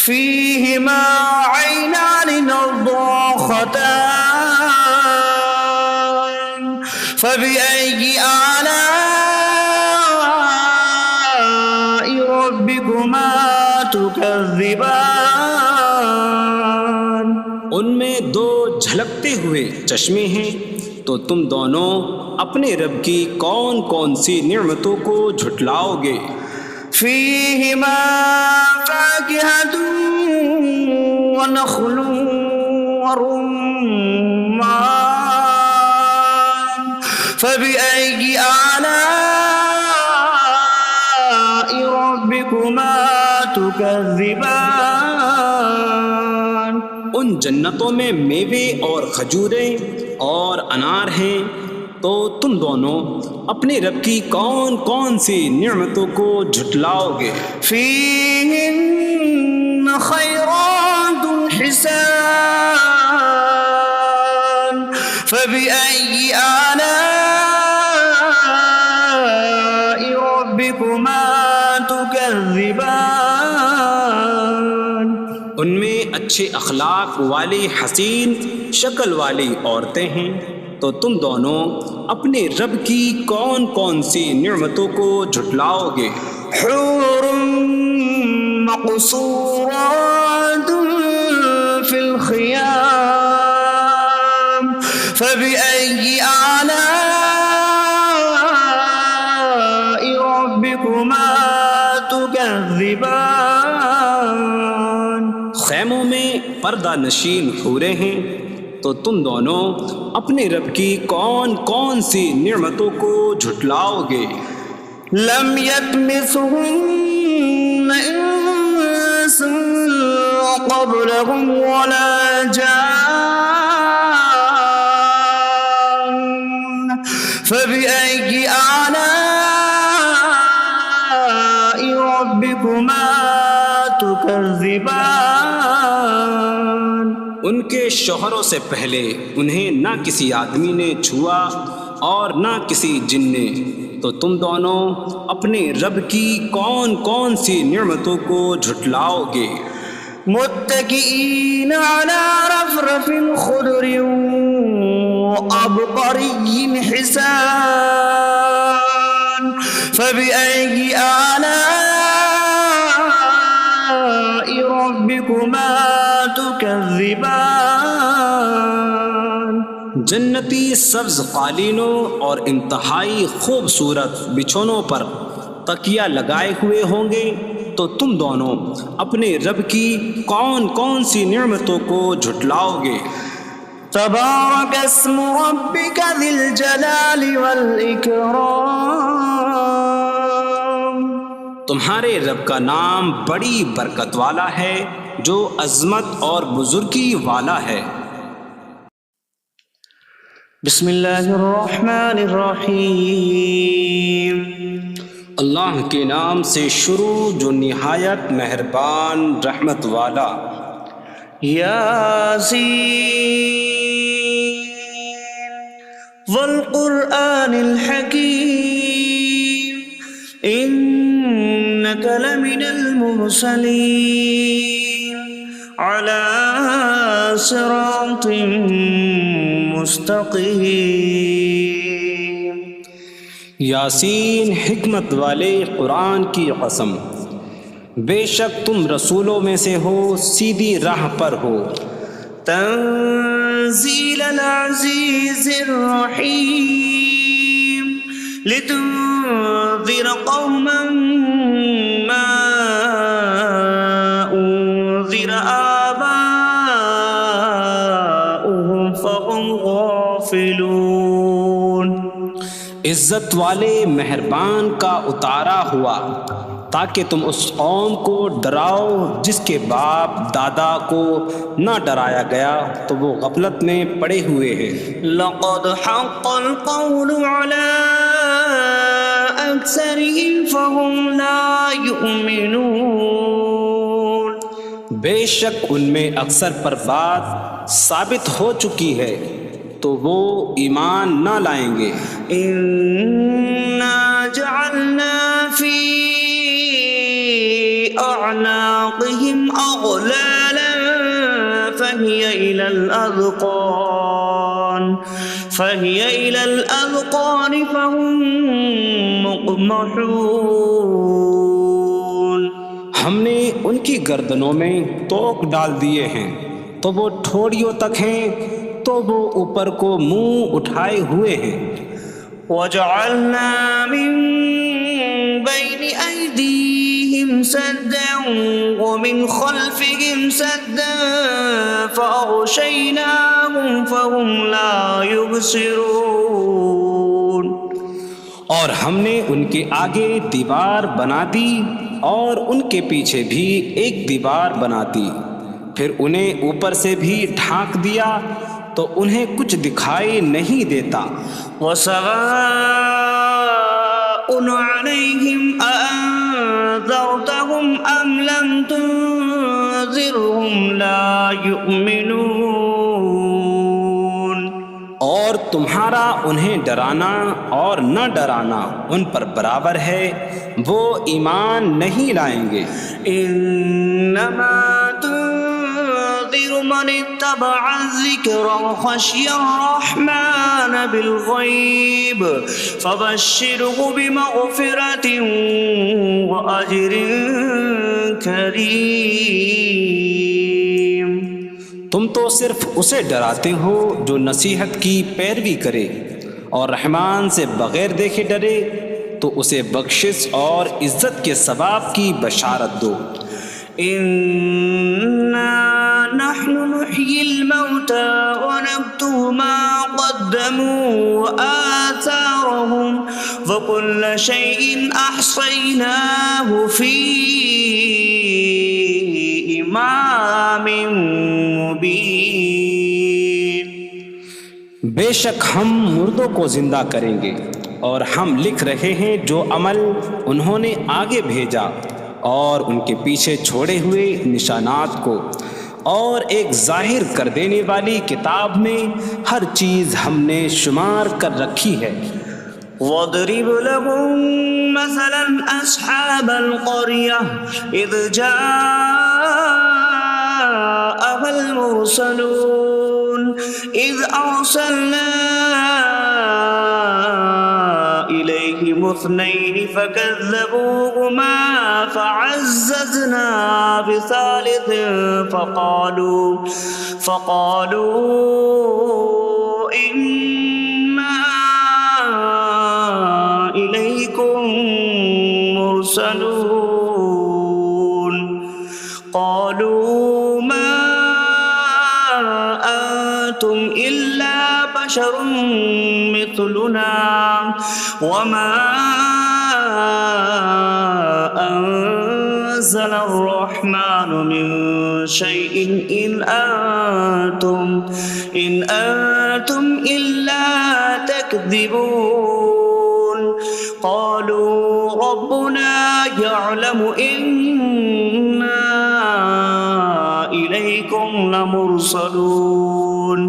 فيهما عينان نضاختان فبأي آلاء ربكما تكذبان؟ ان میں دو جھلکتے ہوئے چشمے ہیں، تو تم دونوں اپنے رب کی کون کون سی نعمتوں کو جھٹلاؤ گے؟ فيهما فاكهة ونخل ورمان فبأي آلاء ربكما تكذبان؟ ان جنتوں میں میوے اور کھجوریں اور انار ہیں، تو تم دونوں اپنے رب کی کون کون سی نعمتوں کو جھٹلاؤ گے؟ فيهن خيرات حسان فبأي آلاء ربكما تكذبان؟ ان میں اچھے اخلاق والی حسین شکل والی عورتیں ہیں، تو تم دونوں اپنے رب کی کون کون سی نعمتوں کو جھٹلاؤ گے؟ حور مقصورات في الخيام فبأي آلاء ربكما تكذبان؟ خیموں میں پردہ نشین حوریں ہیں، تو تم دونوں اپنے رب کی کون کون سی نعمتوں کو جھٹلاؤ گے؟ لم يطمثهن انس قبلهم ولا جان فبأي آلاء ربكما تكذبان؟ ان کے شوہروں سے پہلے انہیں نہ کسی آدمی نے چھوا اور نہ کسی جن نے، تو تم دونوں اپنے رب کی کون کون سی نعمتوں کو جھٹلاؤ گے؟ متكئين على رفرف خضر وعبقري حسان فبأي آلاء ربكما تكذبان؟ جنتی سبز قالینوں اور انتہائی خوبصورت بچھونوں پر تکیہ لگائے ہوئے ہوں گے، تو تم دونوں اپنے رب کی کون کون سی نعمتوں کو جھٹلاؤ گے؟ تبارک اسم ربک ذی الجلال والاکرام، تمہارے رب کا نام بڑی برکت والا ہے جو عظمت اور بزرگی والا ہے۔ بسم اللہ الرحمن الرحیم، اللہ کے نام سے شروع جو نہایت مہربان رحمت والا۔ یاسین والقرآن الحکیم انک لمن المرسلین علی صراط مستقیم۔ یاسین حکمت والے قرآن کی قسم، بے شک تم رسولوں میں سے ہو، سیدھی راہ پر ہو۔ تنزیل العزیز الرحیم لتنذر قوما ما انذر آباؤهم فهم غافلون۔ عزت والے مہربان کا اتارا ہوا تاکہ تم اس قوم کو ڈراؤ جس کے باپ دادا کو نہ ڈرایا گیا تو وہ غفلت میں پڑے ہوئے ہیں۔ لقد حق القول على أكثرهم فهم لا يؤمنون۔ بے شک ان میں اکثر پر بات ثابت ہو چکی ہے تو وہ ایمان نہ لائیں گے۔ إنا جعلنا في أعناقهم أغلالا فهي إلى الأذقان فهم مقمحون۔ ہم نے ان کی گردنوں میں توق ڈال دیے ہیں تو وہ ٹھوڑیوں تک ہیں، تو وہ اوپر کو منہ اٹھائے ہوئے ہیں۔ وجعلنا من بين أيديهم سدا ومن خلفهم سدا فأغشيناهم فهم لا يبصرون۔ اور ہم نے ان کے آگے دیوار بنا دی اور ان کے پیچھے بھی ایک دیوار بنا دی، پھر انہیں اوپر سے بھی ڈھانک دیا تو انہیں کچھ دکھائی نہیں دیتا۔ وسواء عليهم أأنذرتهم أم لم تنذرهم لا يؤمنون۔ اور تمہارا انہیں ڈرانا اور نہ ڈرانا ان پر برابر ہے، وہ ایمان نہیں لائیں گے۔ انما تنذر من اتبع الذکر وخشی الرحمن بالغیب فبشره بمغفرة وأجر کریم۔ تم تو صرف اسے ڈراتے ہو جو نصیحت کی پیروی کرے اور رحمان سے بغیر دیکھے ڈرے، تو اسے بخشش اور عزت کے ثواب کی بشارت دو۔ انا نحن نحيي الموتى ونكتب ما قدموا وآثارهم وكل شيء أحصيناه في إمام مبين۔ بے شک ہم مردوں کو زندہ کریں گے اور ہم لکھ رہے ہیں جو عمل انہوں نے آگے بھیجا اور ان کے پیچھے چھوڑے ہوئے نشانات کو، اور ایک ظاہر کر دینے والی کتاب میں ہر چیز ہم نے شمار کر رکھی ہے۔ وَاضْرِبْ لَهُم مَّثَلًا أَصْحَابَ الْقَرْيَةِ إِذْ جَاءَهَا الْمُرْسَلُونَ إِذْ أَرْسَلْنَا إِلَيْهِمُ اثْنَيْنِ فَكَذَّبُوهُمَا فَعَزَّزْنَا بِثَالِثٍ فَقَالُوا إنا إليكم مرسلون قالوا ما أنتم إلا بشر مثلنا وما أنزل الرحمن من شيء إن أنتم إلا تكذبون قالوا ربنا يعلم إنا إليكم لمرسلون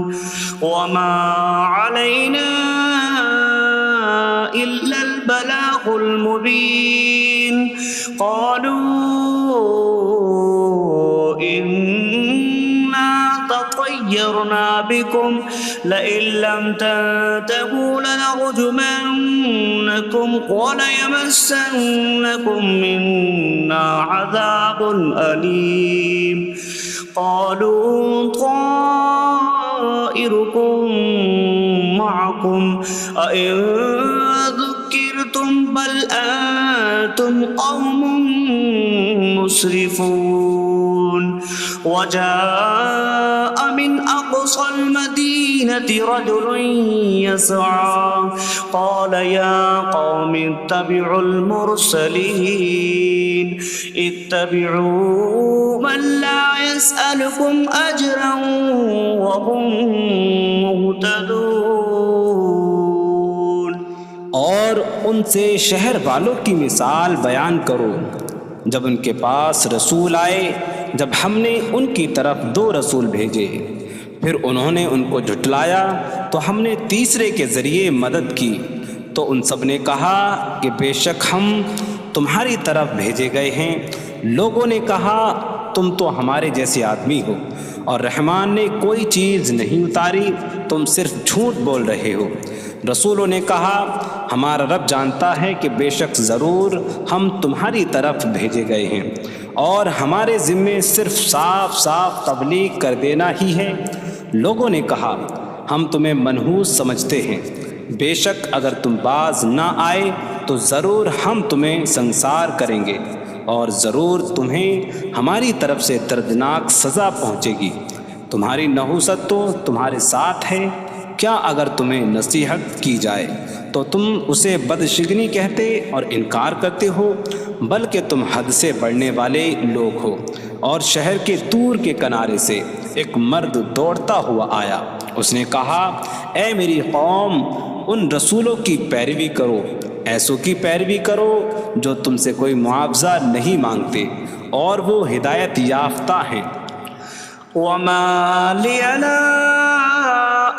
وما علينا إلا البلاغ المبين قالوا إنا تطيرنا بكم لئن لم تنتهوا لنرجمنكم وليمسنكم منا عذاب أليم قالوا طائركم معكم أئن ذكرتم بل أنتم قوم مسرفون وجاء من أقصى المدينة رجل يسعى قال يا قوم اتبعوا المرسلين اتبعوا من لا يسألكم أجرا وهم مهتدون اور ان سے شہر والوں کی مثال بیان کرو جب ان کے پاس رسول آئے جب ہم نے ان کی طرف 2 رسول بھیجے پھر انہوں نے ان کو جھٹلایا تو ہم نے تیسرے کے ذریعے مدد کی تو ان سب نے کہا کہ بے شک ہم تمہاری طرف بھیجے گئے ہیں لوگوں نے کہا تم تو ہمارے جیسے آدمی ہو اور رحمان نے کوئی چیز نہیں اتاری تم صرف جھوٹ بول رہے ہو رسولوں نے کہا ہمارا رب جانتا ہے کہ بے شک ضرور ہم تمہاری طرف بھیجے گئے ہیں اور ہمارے ذمے صرف صاف صاف تبلیغ کر دینا ہی ہے لوگوں نے کہا ہم تمہیں منحوس سمجھتے ہیں بے شک اگر تم باز نہ آئے تو ضرور ہم تمہیں سنسار کریں گے اور ضرور تمہیں ہماری طرف سے دردناک سزا پہنچے گی تمہاری نحوست تو تمہارے ساتھ ہے کیا اگر تمہیں نصیحت کی جائے تو تم اسے بدشگنی کہتے اور انکار کرتے ہو بلکہ تم حد سے بڑھنے والے لوگ ہو اور شہر کے دور کے کنارے سے ایک مرد دوڑتا ہوا آیا اس نے کہا اے میری قوم ان رسولوں کی پیروی کرو ایسوں کی پیروی کرو جو تم سے کوئی معاوضہ نہیں مانگتے اور وہ ہدایت یافتہ ہیں وما لي لا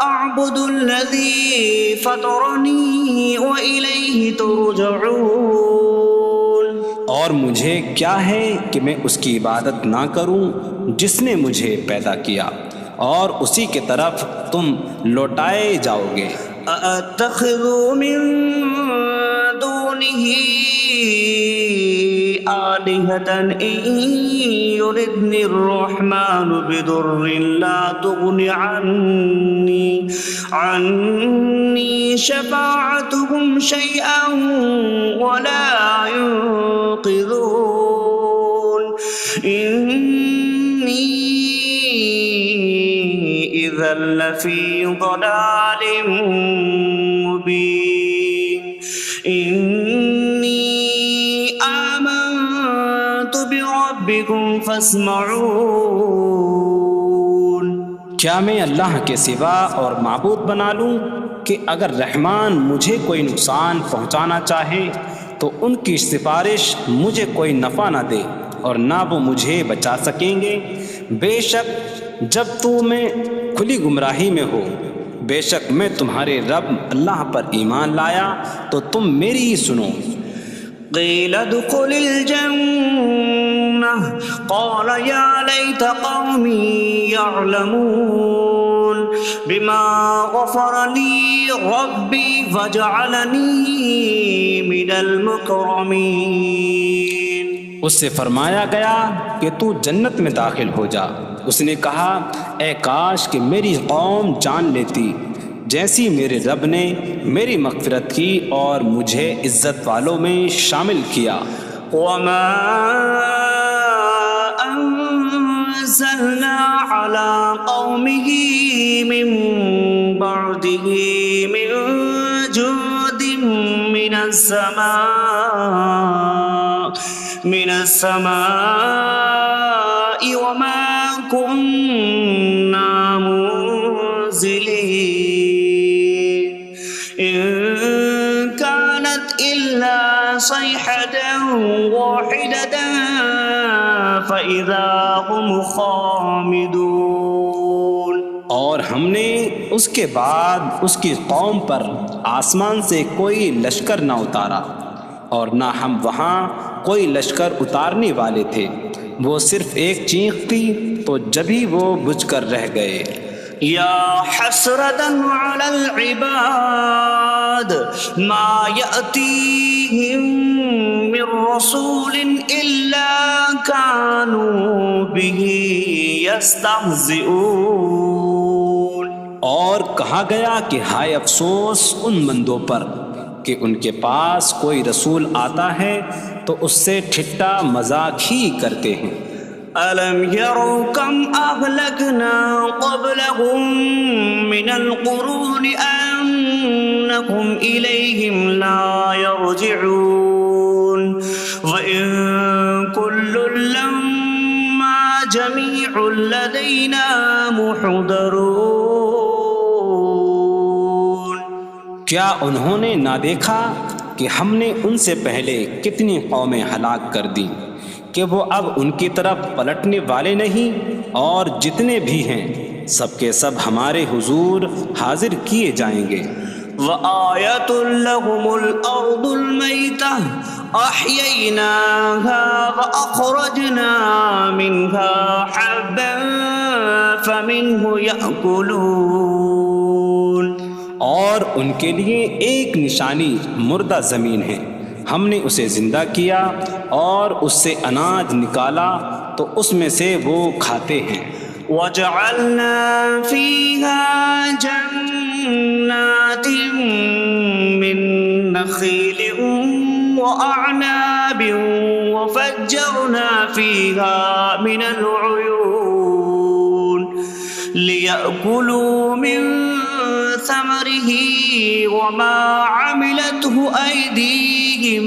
أعبد الذي فطرني وإليه ترجعون اور مجھے کیا ہے کہ میں اس کی عبادت نہ کروں جس نے مجھے پیدا کیا اور اسی کی طرف تم لوٹائے جاؤ گے أأتخذ من دونه آلهة إن يردني الرحمن بضر لا تغن عني شفاعتهم شيئا ولا ينقذون إني إذا لفي ضلال مبين إني آمنت بربكم فاسمعون کیا میں اللہ کے سوا اور معبود بنا لوں کہ اگر رحمان مجھے کوئی نقصان پہنچانا چاہے تو ان کی سفارش مجھے کوئی نفع نہ دے اور نہ وہ مجھے بچا سکیں گے بے شک جب میں کھلی گمراہی میں ہو بے شک میں تمہارے رب اللہ پر ایمان لایا تو تم میری ہی سنو قيل ادخل الجنة قال يا ليت قومي يعلمون بما غفر لي ربي فجعلني من المكرمين اس سے فرمایا گیا کہ تو جنت میں داخل ہو جا اس نے کہا اے کاش کہ میری قوم جان لیتی جیسی میرے رب نے میری مغفرت کی اور مجھے عزت والوں میں شامل کیا۔ وما أنزلنا على قومه من بعده من جود من السماء وما كنا منزلين إن كانت إلا صيحة واحدة فإذا هم خامدون۔ اور ہم نے اس کے بعد اس کی قوم پر آسمان سے کوئی لشکر نہ اتارا، اور نہ ہم وہاں کوئی لشکر اتارنے والے تھے، وہ صرف ایک چیخ تھی تو جبھی وہ بجھ کر رہ گئے۔ یا حسرتاً علی العباد ما یأتیہم من رسول الا کانوا بہ یستہزئون۔ اور کہا گیا کہ ہائے افسوس ان بندوں پر کہ ان کے پاس کوئی رسول آتا ہے تو اس سے ٹھٹا مذاق ہی کرتے ہیں۔ أَلَمْ يَرَوْا كَمْ أَهْلَكْنَا قَبْلَهُمْ مِنَ الْقُرُونِ أَنَّهُمْ إِلَيْهِمْ لَا يَرْجِعُونَ وَإِن كُلٌّ لَمَّا جَمِيعٌ لَدَيْنَا مُحْضَرُونَ۔ کیا انہوں نے نہ دیکھا کہ ہم نے ان سے پہلے کتنی قومیں ہلاک کر دیں کہ وہ اب ان کی طرف پلٹنے والے نہیں، اور جتنے بھی ہیں سب کے سب ہمارے حضور حاضر کیے جائیں گے۔ وَآیَةٌ لَهُمُ الْأَرْضُ الْمَيْتَةُ أَحْيَيْنَاهَا وَأَخْرَجْنَا مِنْهَا حَبًّا فَمِنْهُ يَأْكُلُونَ۔ اور ان کے لیے ایک نشانی مردہ زمین ہے، ہم نے اسے زندہ کیا اور اس سے اناج نکالا تو اس میں سے وہ کھاتے ہیں۔ وَجَعَلْنَا فِيهَا جَنَّاتٍ مِّن نَخِيلٍ وَأَعْنَابٍ وَفَجَّرْنَا فِيهَا مِنَ الْعُيُونِ لِيَأْكُلُوا مِن ثَمَرِهِ وَمَا عَمِلَتْهُ أَيْدِيهِمْ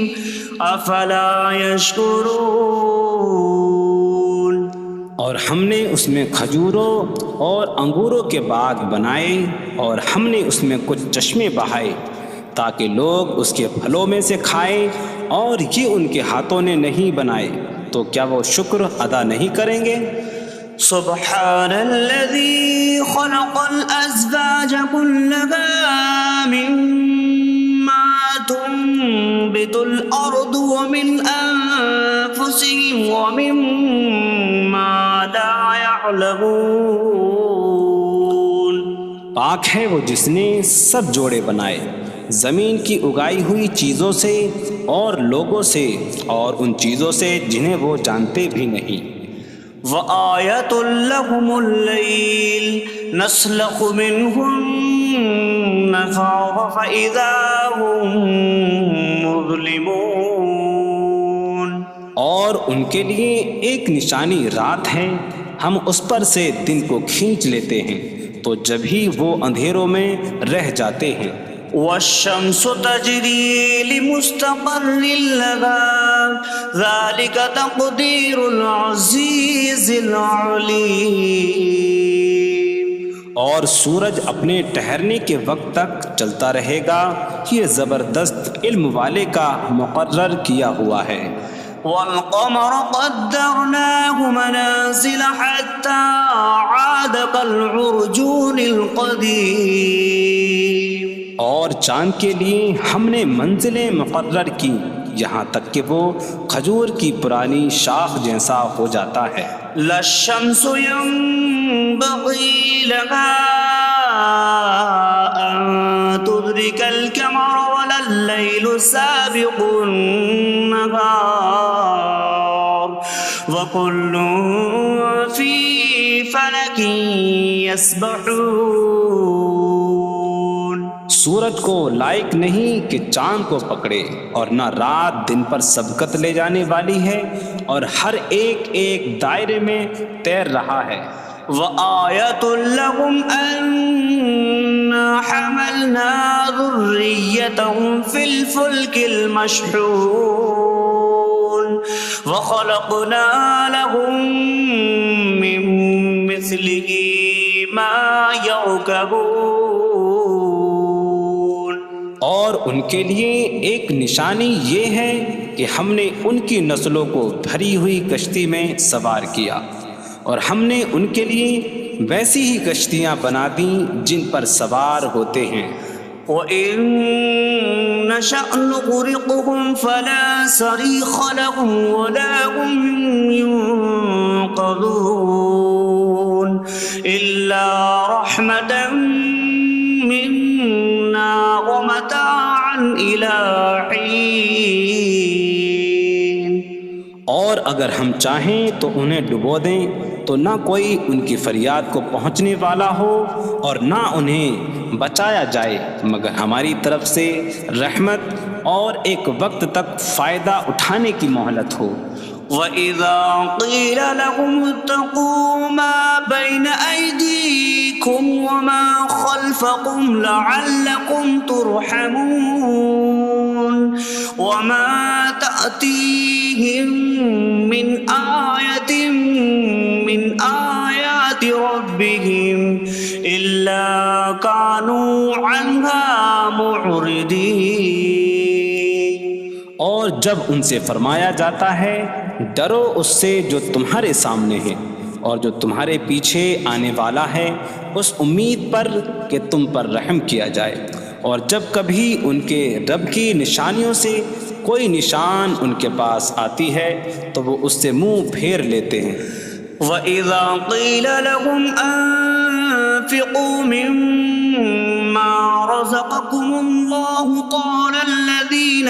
أَفَلَا يَشْكُرُونَ۔ اور ہم نے اس میں کھجوروں اور انگوروں کے باغ بنائے، اور ہم نے اس میں کچھ چشمے بہائے تاکہ لوگ اس کے پھلوں میں سے کھائیں، اور یہ ان کے ہاتھوں نے نہیں بنائے، تو کیا وہ شکر ادا نہیں کریں گے؟ سبحان الذي خلق الأزواج كلها مما تنبت الأرض ومن أنفسهم ومما لا يعلمون۔ پاک ہے وہ جس نے سب جوڑے بنائے زمین کی اگائی ہوئی چیزوں سے اور لوگوں سے اور ان چیزوں سے جنہیں وہ جانتے بھی نہیں۔ وَآیَةٌ لَهُمُ اللَّيْلُ نَسْلَخُ مِنْهُ النَّهَارَ فَإِذَا هُمْ مُظْلِمُونَ۔ اور ان کے لیے ایک نشانی رات ہے، ہم اس پر سے دن کو کھینچ لیتے ہیں تو جب ہی وہ اندھیروں میں رہ جاتے ہیں۔ وَالشَّمْسُ تَجْرِي لِمُسْتَقَرٍّ لَهَا ذَلِكَ تَقْدِيرُ الْعَزِيزِ الْعَلِيمِ۔ اور سورج اپنے ٹھہرنے کے وقت تک چلتا رہے گا، یہ زبردست علم والے کا مقرر کیا ہوا ہے۔ وَالْقَمَرَ قَدَّرْنَاهُ مَنَازِلَ حَتَّى عَادَ كَالْعُرْجُونِ الْقَدِيمِ۔ اور چاند کے لیے ہم نے منزلیں مقرر کی یہاں تک کہ وہ کھجور کی پرانی شاخ جیسا ہو جاتا ہے۔ لا الشمس ينبغي لها أن تدرك القمر ولا الليل سابق النهار وكل في فلك يسبحون۔ سورج کو لائق نہیں کہ چاند کو پکڑے، اور نہ رات دن پر سبقت لے جانے والی ہے، اور ہر ایک ایک دائرے میں تیر رہا ہے۔ وَآيَةٌ لَهُمْ أَنَّا حَمَلْنَا ذُرِّيَّتَهُمْ فِي الْفُلْكِ الْمَشْحُونِ وَخَلَقْنَا لَهُم مِّن مِّثْلِهِ مَا يَرْكَبُونَ۔ اور ان کے لیے ایک نشانی یہ ہے کہ ہم نے ان کی نسلوں کو بھری ہوئی کشتی میں سوار کیا، اور ہم نے ان کے لیے ویسی ہی کشتیاں بنا دیں جن پر سوار ہوتے ہیں۔ وَإِن نَّشَأْ نُغْرِقْهُمْ فَلَا صَرِيخَ لَهُمْ وَلَا هُمْ يُنقَذُونَ إِلَّا رَحْمَةً مِّنَّا وَمَتَاعًا إِلَىٰ حِينٍ۔ اور اگر ہم چاہیں تو انہیں ڈبو دیں تو نہ کوئی ان کی فریاد کو پہنچنے والا ہو، اور نہ انہیں بچایا جائے مگر ہماری طرف سے رحمت اور ایک وقت تک فائدہ اٹھانے کی مہلت ہو۔ وَإِذَا قِيلَ لَهُمُ اتَّقُوا مَا بَيْنَ أَيْدِيكُمْ وَمَا خَلْفَكُمْ لَعَلَّكُمْ تُرْحَمُونَ وَمَا تَأْتِيهِم مِّنْ آيَةٍ مِّنْ آيَاتِ رَبِّهِمْ إِلَّا كَانُوا عَنْهَا مُعْرِضِينَ۔ اور جب ان سے فرمایا جاتا ہے ڈرو اس سے جو تمہارے سامنے ہے اور جو تمہارے پیچھے آنے والا ہے، اس امید پر کہ تم پر رحم کیا جائے، اور جب کبھی ان کے رب کی نشانیوں سے کوئی نشان ان کے پاس آتی ہے تو وہ اس سے منہ پھیر لیتے ہیں۔ وَإِذَا قِيلَ لَهُمْ أَنفِقُوا مِمَّا رَزَقَكُمُ اللَّهُ قَالَ الَّذِينَ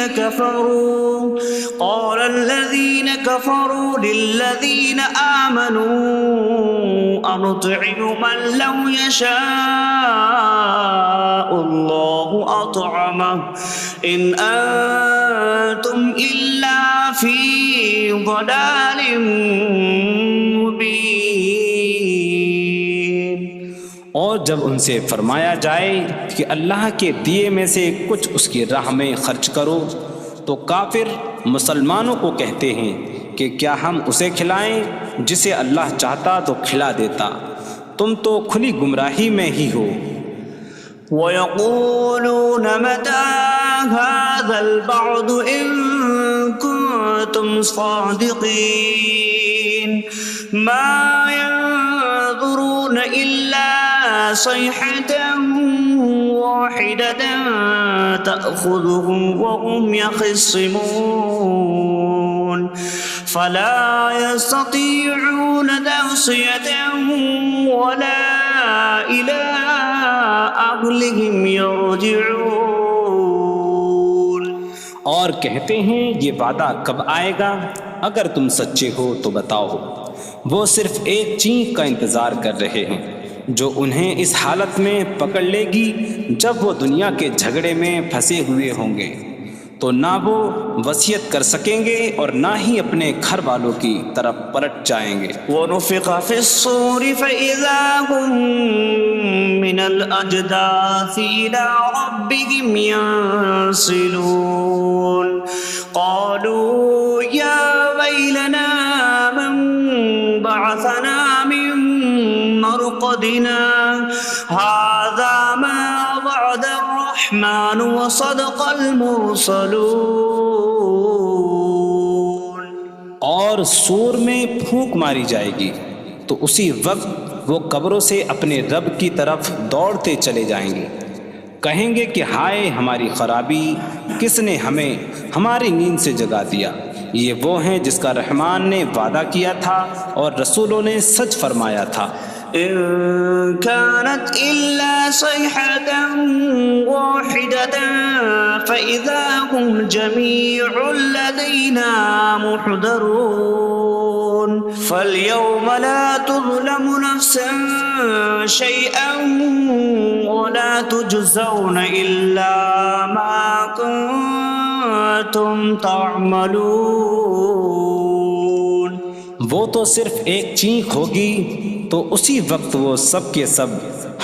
كَفَرُوا لِلَّذِينَ آمَنُوا أَنُطْعِمُ مَن لَّوْ يَشَاءُ اللَّهُ أَطْعَمَهُ إِنْ أَنتُمْ إِلَّا فِي ضَلَالٍ مبین۔ اور جب ان سے فرمایا جائے کہ اللہ کے دیے میں سے کچھ اس کی راہ میں خرچ کرو تو کافر مسلمانوں کو کہتے ہیں کہ کیا ہم اسے کھلائیں جسے اللہ چاہتا تو کھلا دیتا، تم تو کھلی گمراہی میں ہی ہو۔ وَيَقُولُونَ مَتَىٰ هَٰذَا الْوَعْدُ إِن كُنتُمْ صَادِقِينَ مَا يَنظُرُونَ إِلَّا صَيْحَةً وَاحِدَةً تَأْخُذُهُمْ وَهُمْ يَخِصِّمُونَ فَلَا يَسْتَطِيعُونَ تَوْصِيَةً وَلَا إِلَىٰ أَهْلِهِمْ يَرْجِعُونَ۔ اور کہتے ہیں یہ وعدہ کب آئے گا؟ اگر تم سچے ہو تو بتاؤ۔ وہ صرف ایک چینک کا انتظار کر رہے ہیں جو انہیں اس حالت میں پکڑ لے گی جب وہ دنیا کے جھگڑے میں پھنسے ہوئے ہوں گے، تو نہ وہ وصیت کر سکیں گے اور نہ ہی اپنے گھر والوں کی طرف پلٹ جائیں گے۔ وَنُفِخَ فِي الصُّورِ فَإِذَا هُم مِّنَ الْأَجْدَاثِ إِلَىٰ رَبِّهِمْ يَنسِلُونَ قَالُوا يَا وَيْلَنَا مَن بَعَثَنَا مِن مَّرْقَدِنَا هَٰذَا مَا وَعَدَ الرَّحْمَٰنُ وَصَدَقَ الْمُرْسَلُونَ۔ اور سور میں پھونک ماری جائے گی تو اسی وقت وہ قبروں سے اپنے رب کی طرف دوڑتے چلے جائیں گے، کہیں گے کہ ہائے ہماری خرابی، کس نے ہمیں ہماری نیند سے جگا دیا۔ یہ وہ ہیں جس کا رحمان نے وعدہ کیا تھا اور رسولوں نے سچ فرمایا تھا۔ إن كانت إلا صيحة واحدة فإذا هم جميع لدينا محضرون فاليوم لا تظلم نفس شيئا ولا تجزون إلا ما كنتم تعملون. وہ تو صرف ایک چینخ ہوگی تو اسی وقت وہ سب کے سب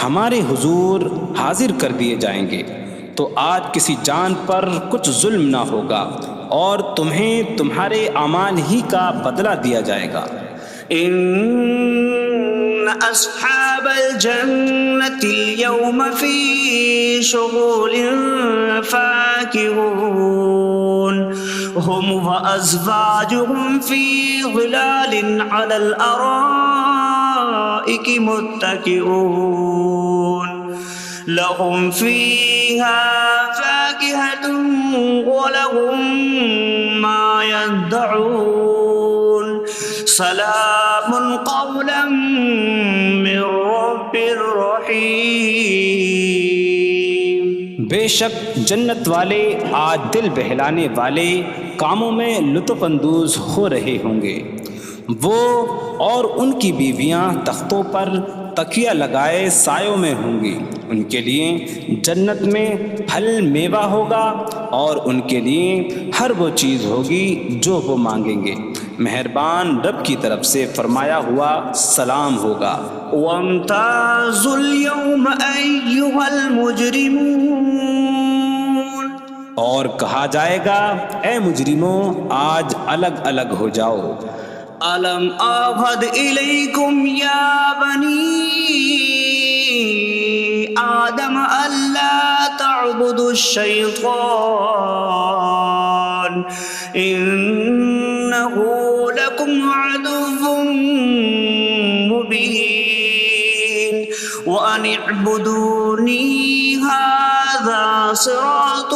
ہمارے حضور حاضر کر دیے جائیں گے. تو آج کسی جان پر کچھ ظلم نہ ہوگا اور تمہیں تمہارے اعمال ہی کا بدلہ دیا جائے گا. إن أصحاب الجنة اليوم في شغل فاكهون هم وأزواجهم في ظلال على الأرائك متكئون لهم فيها فاكهة ولهم ما يدعون سلام قولا من رب رحیم. بے شک جنت والے آج دل بہلانے والے کاموں میں لطف اندوز ہو رہے ہوں گے. وہ اور ان کی بیویاں تختوں پر تکیہ لگائے سایوں میں ہوں گی. ان کے لیے جنت میں پھل میوہ ہوگا اور ان کے لیے ہر وہ چیز ہوگی جو وہ مانگیں گے. مہربان رب کی طرف سے فرمایا ہوا سلام ہوگا. وامتازوا اليوم أيها المجرمون. اور کہا جائے گا اے مجرموں آج الگ الگ ہو جاؤ. ألم أعهد إليكم يا بني آدم ألا تعبدوا الشيطان إنه لكم عدو مبين وأن اعبدوني هذا صراط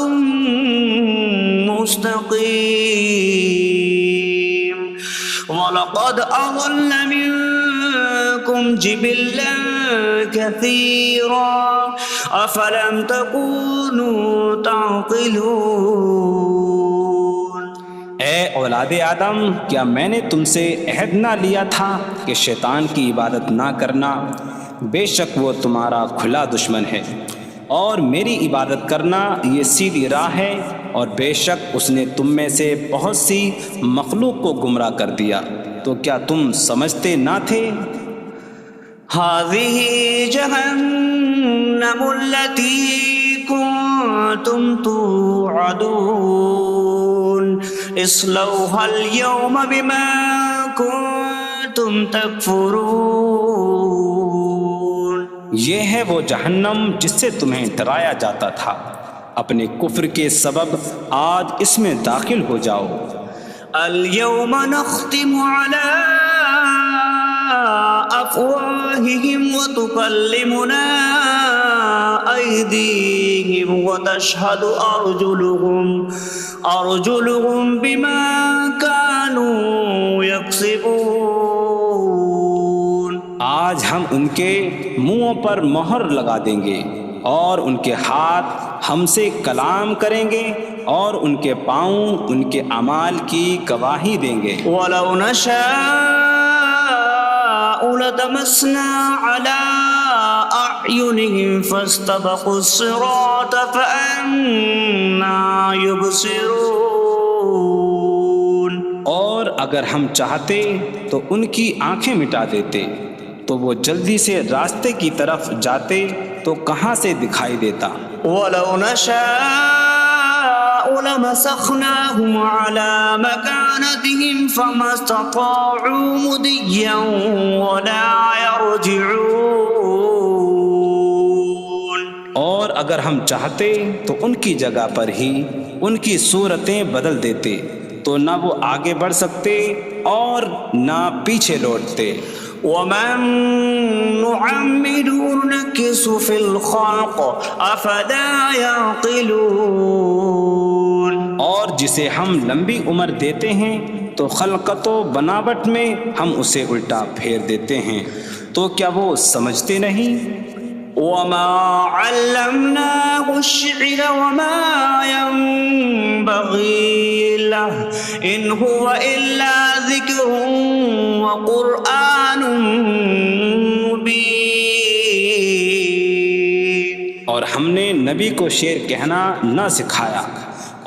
مستقيم. وَلَقَدْ أَضَلَّ مِنكُمْ جِبِلًّا كَثِيرًا أَفَلَمْ تَكُونُوا تَعْقِلُونَ. اے اولاد آدم کیا میں نے تم سے عہد نہ لیا تھا کہ شیطان کی عبادت نہ کرنا؟ بے شک وہ تمہارا کھلا دشمن ہے اور میری عبادت کرنا یہ سیدھی راہ ہے. اور بے شک اس نے تم میں سے بہت سی مخلوق کو گمراہ کر دیا. تو کیا تم سمجھتے نہ تھے؟ هذه جهنم التي كنتم توعدون اصلوها اليوم بما كنتم تكفرون. یہ ہے وہ جہنم جس سے تمہیں ڈرایا جاتا تھا. اپنے کفر کے سبب آج اس میں داخل ہو جاؤ. اليوم نختم على أفواههم وتكلمنا أيديهم وتشهد أرجلهم بما كانوا يكسبون. آج ہم ان کے منہوں پر مہر لگا دیں گے اور ان کے ہاتھ ہم سے کلام کریں گے اور ان کے پاؤں ان کے اعمال کی گواہی دیں گے. وَلَوْ نَشَاءُ لَطَمَسْنَا عَلَىٰ أَعْيُنِهِمْ فَاسْتَبَقُوا الصِّرَاطَ فَأَنَّىٰ يُبْصِرُونَ. اور اگر ہم چاہتے تو ان کی آنکھیں مٹا دیتے تو وہ جلدی سے راستے کی طرف جاتے تو کہاں سے دکھائی دیتا. وَلَوْ نَشَاءُ لَمَسَخْنَاهُمْ عَلَىٰ مَكَانَتِهِمْ فَمَا اسْتَطَاعُوا مُضِيًّا وَلَا يَرْجِعُونَ. اور اگر ہم چاہتے تو ان کی جگہ پر ہی ان کی صورتیں بدل دیتے تو نہ وہ آگے بڑھ سکتے اور نہ پیچھے لوٹتے. وَمَن نُعَمِّرْهُ نُنَكِّسْهُ فِي الْخَلْقِ أَفَلَا يَعْقِلُونَ. اور جسے ہم لمبی عمر دیتے ہیں تو خلقت و بناوٹ میں ہم اسے الٹا پھیر دیتے ہیں. تو کیا وہ سمجھتے نہیں؟ وَمَا عَلَّمْنَاهُ الشِّعْرَ وَمَا يَنبَغِي لَهُ إِنْ هُوَ إِلَّا ذِكْرٌ وقرآن مبين. اور ہم نے نبی کو شعر کہنا نہ سکھایا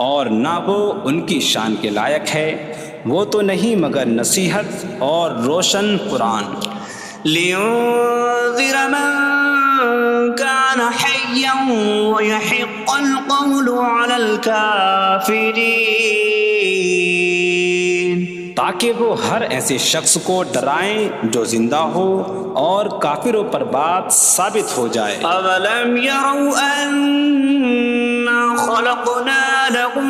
اور نہ وہ ان کی شان کے لائق ہے، وہ تو نہیں مگر نصیحت اور روشن قرآن. لِيُنذِرَ مَن كَانَ حَيًّا وَيَحِقَّ الْقَوْلُ عَلَى الْكَافِرِينَ. تاکہ وہ ہر ایسے شخص کو ڈرائیں جو زندہ ہو اور کافروں پر بات ثابت ہو جائے. أَوَلَمْ يَرَوْا أَنَّا خَلَقْنَا لَهُم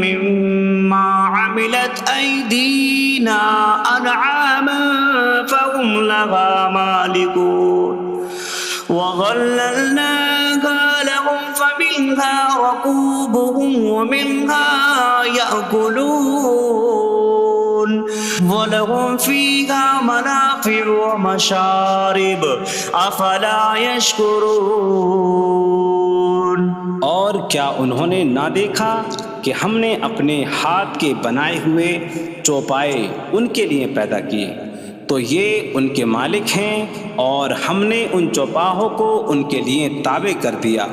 مِّمَّا عَمِلَتْ أَيْدِينَا أَنْعَامًا فَهُمْ لَهَا مَالِكُونَ وَظَلَّلْنَاهَا لَهُمْ فَمِنْهَا رَكُوبُهُمْ وَمِنْهَا يَأْكُلُونَ وَلَهُمْ فِيهَا مَنَافِعُ وَمَشَارِبُ أَفَلَا يَشْكُرُونَ. اور کیا انہوں نے نہ دیکھا کہ ہم نے اپنے ہاتھ کے بنائے ہوئے چوپائے ان کے لیے پیدا کیے، تو یہ ان کے مالک ہیں، اور ہم نے ان چوپاہوں کو ان کے لیے تابع کر دیا.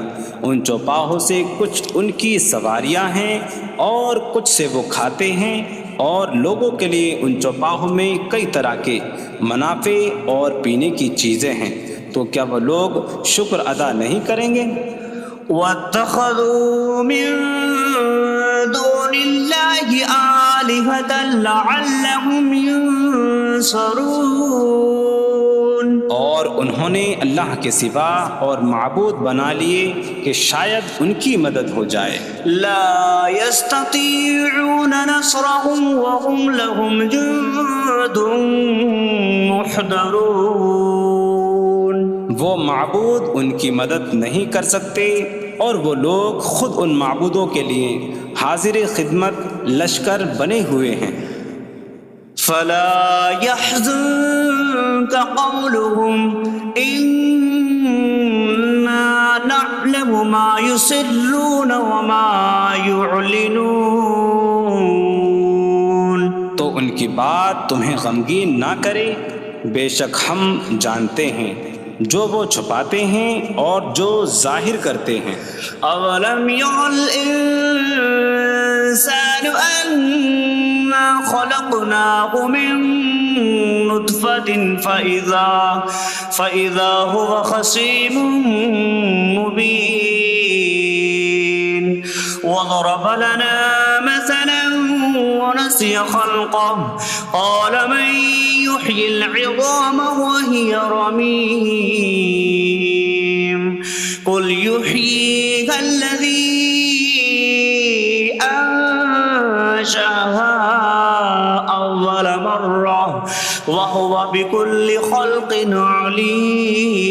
ان چوپاہوں سے کچھ ان کی سواریاں ہیں اور کچھ سے وہ کھاتے ہیں، اور لوگوں کے لیے ان چوپاہوں میں کئی طرح کے منافع اور پینے کی چیزیں ہیں، تو کیا وہ لوگ شکر ادا نہیں کریں گے؟ وَاتَّخَذُوا مِن دُونِ اللَّهِ آلِهَةً لَعَلَّهُمْ يُنصَرُونَ. اور انہوں نے اللہ کے سوا اور معبود بنا لیے کہ شاید ان کی مدد ہو جائے. لَا يَسْتَطِيعُونَ نَصْرَهُمْ وَهُمْ لَهُمْ جُندٌ مُحْضَرُونَ. وہ معبود ان کی مدد نہیں کر سکتے، اور وہ لوگ خود ان معبودوں کے لیے حاضر خدمت لشکر بنے ہوئے ہیں. فَلَا يَحْزُنكَ قَوْلُهُمْ إِنَّا نَعْلَمُ مَا يُسِرُّونَ وَمَا يُعْلِنُونَ. تو ان کی بات تمہیں غمگین نہ کرے، بے شک ہم جانتے ہیں جو وہ چھپاتے ہیں اور جو ظاہر کرتے ہیں. أَوَلَمْ يَرَ الْإِنسَانُ أَنَّا خَلَقْنَاهُ مِن نُّطْفَةٍ فَإِذَا هُوَ خَصِيمٌ مُّبِينٌ. وَضَرَبَ لَنَا مَثَلًا وَنَسِيَ خَلْقَهُ قَالَ مَن يُحْيِي الْعِظَامَ وَهِيَ رَمِيمٌ. قُلْ يُحْيِيهَا الَّذِي أَنشَأَهَا أَوَّلَ مَرَّةٍ وَهُوَ بِكُلِّ خَلْقٍ عَلِيمٌ.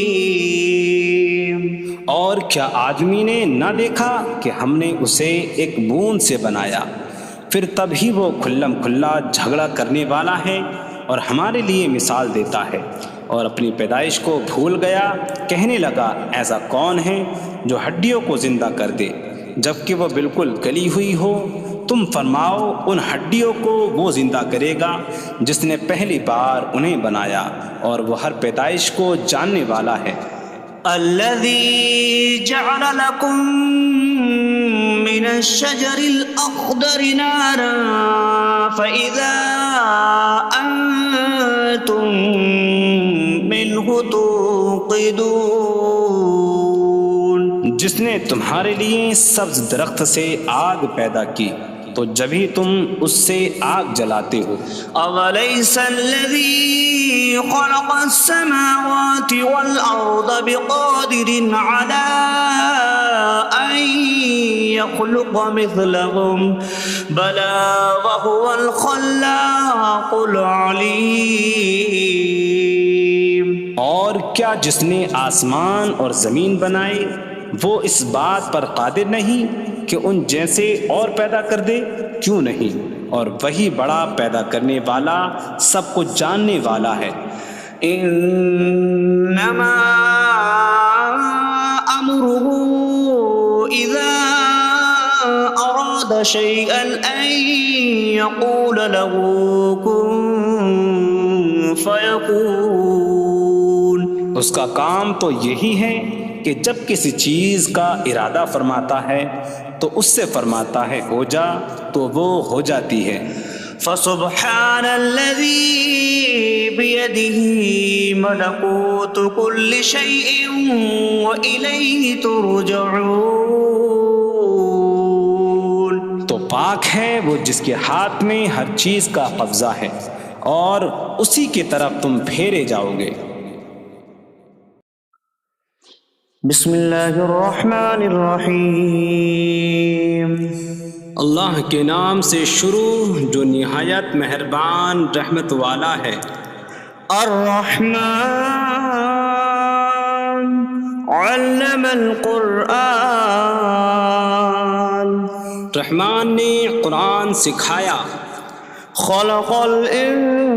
اور کیا آدمی نے نہ دیکھا کہ ہم نے اسے ایک بوند سے بنایا، پھر تب ہی وہ کھلم کھلا جھگڑا کرنے والا ہے اور ہمارے لیے مثال دیتا ہے. اور اپنی پیدائش کو بھول گیا، کہنے لگا ایسا کون ہے جو ہڈیوں کو زندہ کر دے جبکہ وہ بالکل گلی ہوئی ہو؟ تم فرماؤ ان ہڈیوں کو وہ زندہ کرے گا جس نے پہلی بار انہیں بنایا، اور وہ ہر پیدائش کو جاننے والا ہے. الذي جعل لكم من الشجر الأخضر نارا فإذا أنتم منه توقدون. جس نے تمہارے لیے سبز درخت سے آگ پیدا کی تو جبھی تم اس سے آگ جلاتے ہو. أَوَلَيْسَ الَّذِي خَلَقَ السَّمَاوَاتِ وَالْأَرْضَ بِقَادِرٍ عَلَىٰ أَن يَخْلُقَ مِثْلَهُمْ بَلَىٰ وَهُوَ الْخَلَّاقُ الْعَلِيمُ. اور کیا جس نے آسمان اور زمین بنائے وہ اس بات پر قادر نہیں کہ ان جیسے اور پیدا کر دے؟ کیوں نہیں، اور وہی بڑا پیدا کرنے والا سب کچھ جاننے والا ہے. انما امره اذا اراد شيئا ان يقول له كن فيكون. اس کا کام تو یہی ہے کہ جب کسی چیز کا ارادہ فرماتا ہے تو اس سے فرماتا ہے ہو جا تو وہ ہو جاتی ہے. فسبحان الذي بيده ملكوت كل شيء وإليه ترجعون. تو پاک ہے وہ جس کے ہاتھ میں ہر چیز کا قبضہ ہے اور اسی کی طرف تم پھیرے جاؤ گے. بسم اللہ الرحمن الرحیم. اللہ کے نام سے شروع جو نہایت مہربان رحمت والا ہے. الرحمن علم القرآن. رحمان نے قرآن سکھایا. خلق الانسان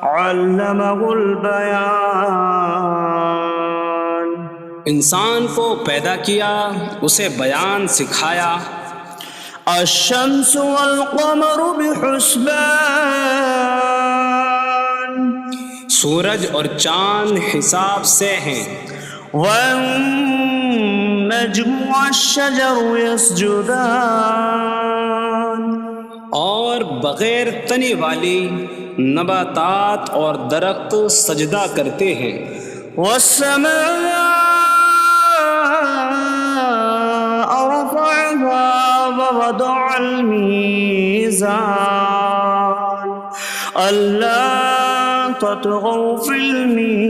علمہ البیان. انسان کو پیدا کیا اسے بیان سکھایا. الشمس والقمر بحسبان. سورج اور چاند حساب سے ہیں. والنجم والشجر يسجدان. اور بغیر تنے والی نباتات اور درخت سجدہ کرتے ہیں. والسماء رفعها ووضع الميزان ألا تطغوا في الميزان.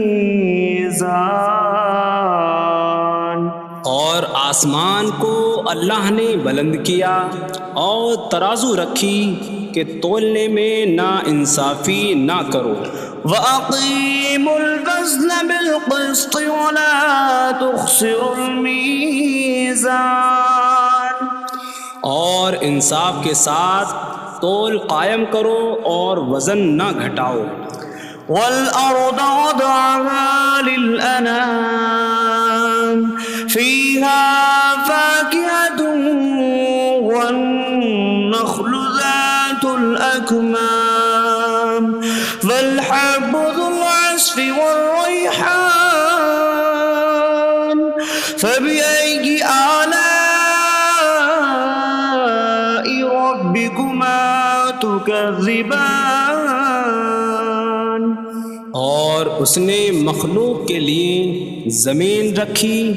اور آسمان کو اللہ نے بلند کیا اور ترازو رکھی کہ تولنے میں نا انصافی نہ کرو. وَأَقِيمُوا الْوَزْنَ بِالْقِسْطِ وَلَا تُخْسِرُوا الْمِيزَانَ. اور انصاف کے ساتھ تول قائم کرو اور وزن نہ گھٹاؤ. وَالْأَرْضَ وَضَعَهَا لِلْأَنَامِ فِيهَا فَاكِهَةٌ وَالنَّخْلُ ذَاتُ الْأَكْمَامِ وَالْحَبُّ ذُو الْعَصْفِ وَالرَّيْحَانُ فَبِأَيِّ آلَاءِ رَبِّكُمَا تُكَذِّبَانِ. اور اس نے مخلوق کے لیے زمین رکھی،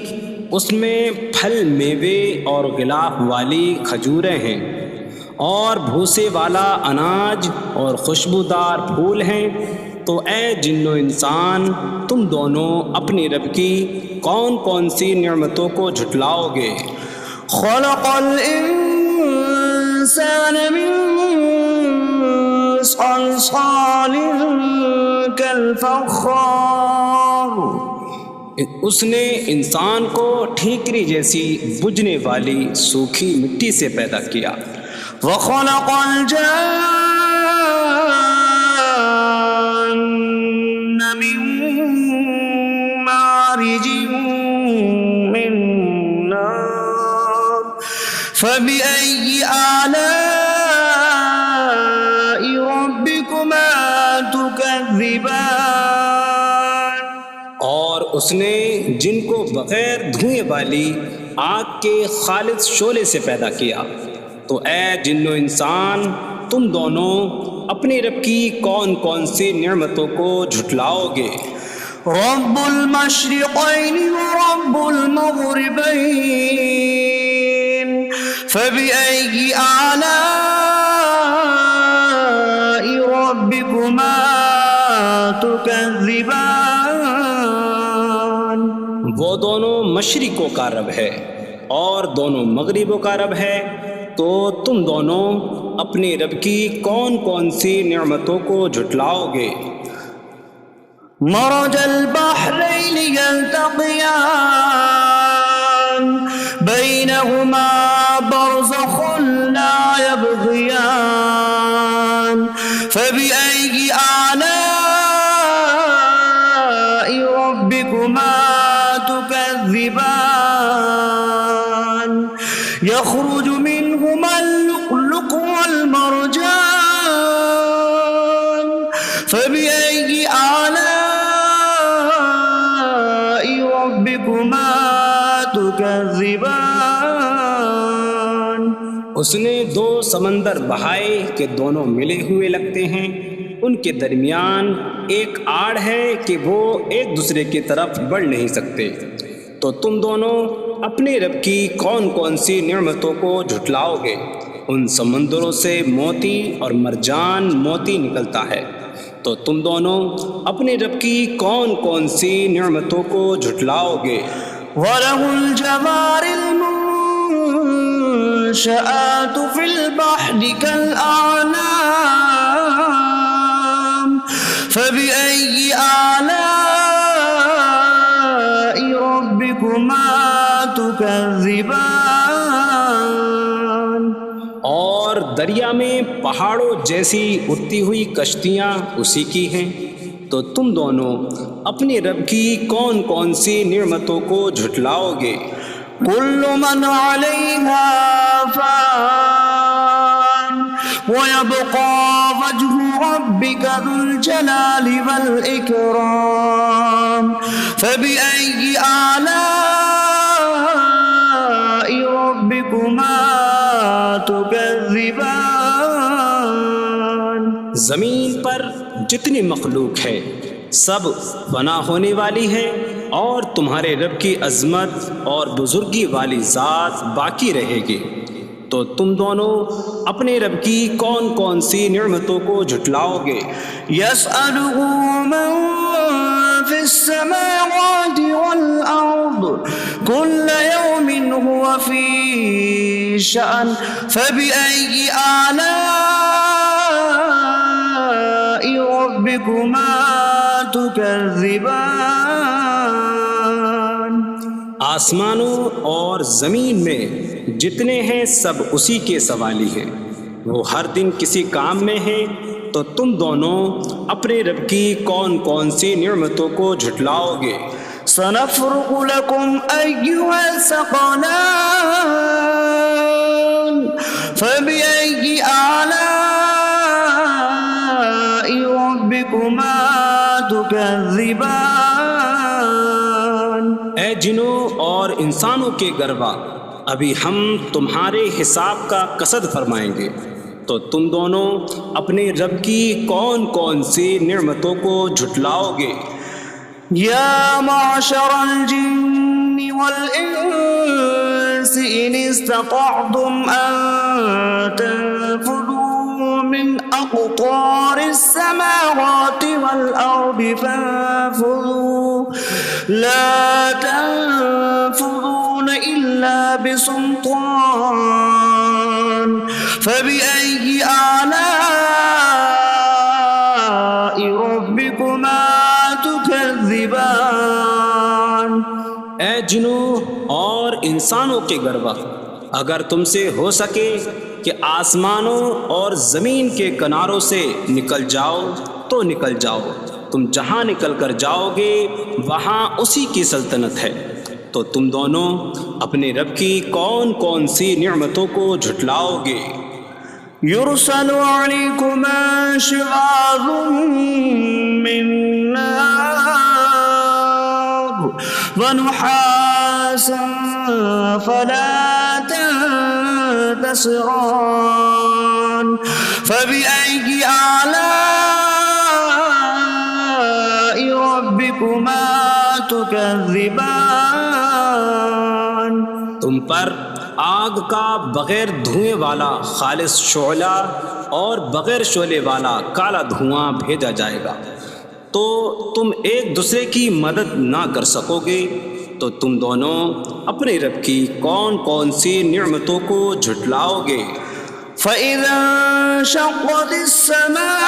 اس میں پھل میوے اور غلاف والی کھجوریں ہیں اور بھوسے والا اناج اور خوشبودار پھول ہیں. تو اے جن و انسان تم دونوں اپنی رب کی کون کون سی نعمتوں کو جھٹلاؤ گے. خلق الانسان من صلصال کالفخار. اس نے انسان کو ٹھیکری جیسی بجھنے والی سوکھی مٹی سے پیدا کیا. وخلق الجان من مارج من نار فبأي آلاء ربكما تكذبان. اور اس نے جن کو بغیر دھوئیں والی آگ کے خالص شعلے سے پیدا کیا. تو اے جن و انسان تم دونوں اپنی رب کی کون کون سی نعمتوں کو جھٹلاؤ گے. رب المشرقین ورب المغربین فبأي آلاء ربكما تكذبان. وہ دونوں مشرقوں کا رب ہے اور دونوں مغربوں کا رب ہے. تو تم دونوں اپنی رب کی کون کون سی نعمتوں کو جھٹلاؤ گے. مرج البحرین یلتقیان بینہما برزخ لا یبغیان فبأي آلاء ربكما تكذبان. يخرج منهما اللؤلؤ والمرجان اس نے 2 سمندر بہائے کہ دونوں ملے ہوئے لگتے ہیں، ان کے درمیان ایک آڑ ہے کہ وہ ایک دوسرے کی طرف بڑھ نہیں سکتے، تو تم دونوں اپنے رب کی کون کون سی نعمتوں کو جھٹلاؤ گے؟ ان سمندروں سے موتی اور مرجان موتی نکلتا ہے، تو تم دونوں اپنے رب کی کون کون سی نعمتوں کو جھٹلاؤ گے؟ وَلَهُ الْجَوَارِ الْمُنشَآتُ فِي الْبَحْرِ كَالْأَعْلَامِ فَبِأَيِّ آلَاءِ رَبِّكُمَا تُكَذِّبَانِ۔ اور دریا میں پہاڑوں جیسی اڑتی ہوئی کشتیاں اسی کی ہیں، تو تم دونوں اپنے رب کی کون کون سی نعمتوں کو جھٹلاؤ گے؟ كل من عليها فان ويبقى وجه ربك ذو الجلال والإكرام فبأي آلاء ربكما تكذبان۔ زمین پر جتنی مخلوق ہے سب فنا ہونے والی ہے، اور تمہارے رب کی عظمت اور بزرگی والی ذات باقی رہے گی، تو تم دونوں اپنے رب کی کون کون سی نعمتوں کو جھٹلاؤ گے؟ يسأله من في السماوات والأرض كل يوم هو في شأن فبأي آلاء ربكما تكذبان۔ آسمانوں اور زمین میں جتنے ہیں سب اسی کے سوالی ہیں، وہ ہر دن کسی کام میں ہیں، تو تم دونوں اپنے رب کی کون کون سی نعمتوں کو جھٹلاؤ گے؟ سنفرغ لكم أيها الثقلان فبأي آلاء ربكما تكذبان۔ اے جنوں اور انسانوں کے گروہ، ابھی ہم تمہارے حساب کا قصد فرمائیں گے، تو تم دونوں اپنے رب کی کون کون سی نعمتوں کو جھٹلاؤ گے؟ يا معشر الجن والإنس إن استطعتم أن تنفذوا من أقطار السماوات والأرض فانفذوا لا تنفذون إلا بسلطان فبأي آلاء ربكما تكذبان۔ اے جنوں اور انسانوں کے گروہ، اگر تم سے ہو سکے کہ آسمانوں اور زمین کے کناروں سے نکل جاؤ تو نکل جاؤ، تم جہاں نکل کر جاؤ گے وہاں اسی کی سلطنت ہے، تو تم دونوں اپنے رب کی کون کون سی نعمتوں کو جھٹلاؤ گے؟ يرسل عليكما شواظ من نار ونحاسا فلا تنتصران فبأي آلاء ربكما تكذبان۔ تم پر آگ کا بغیر دھوئیں والا خالص شعلہ اور بغیر شعلے والا کالا دھواں بھیجا جائے گا، تو تم ایک دوسرے کی مدد نہ کر سکو گے، تو تم دونوں اپنے رب کی کون کون سی نعمتوں کو جھٹلاؤ گے؟ فَإِذَا انشَقَّتِ السَّمَاءُ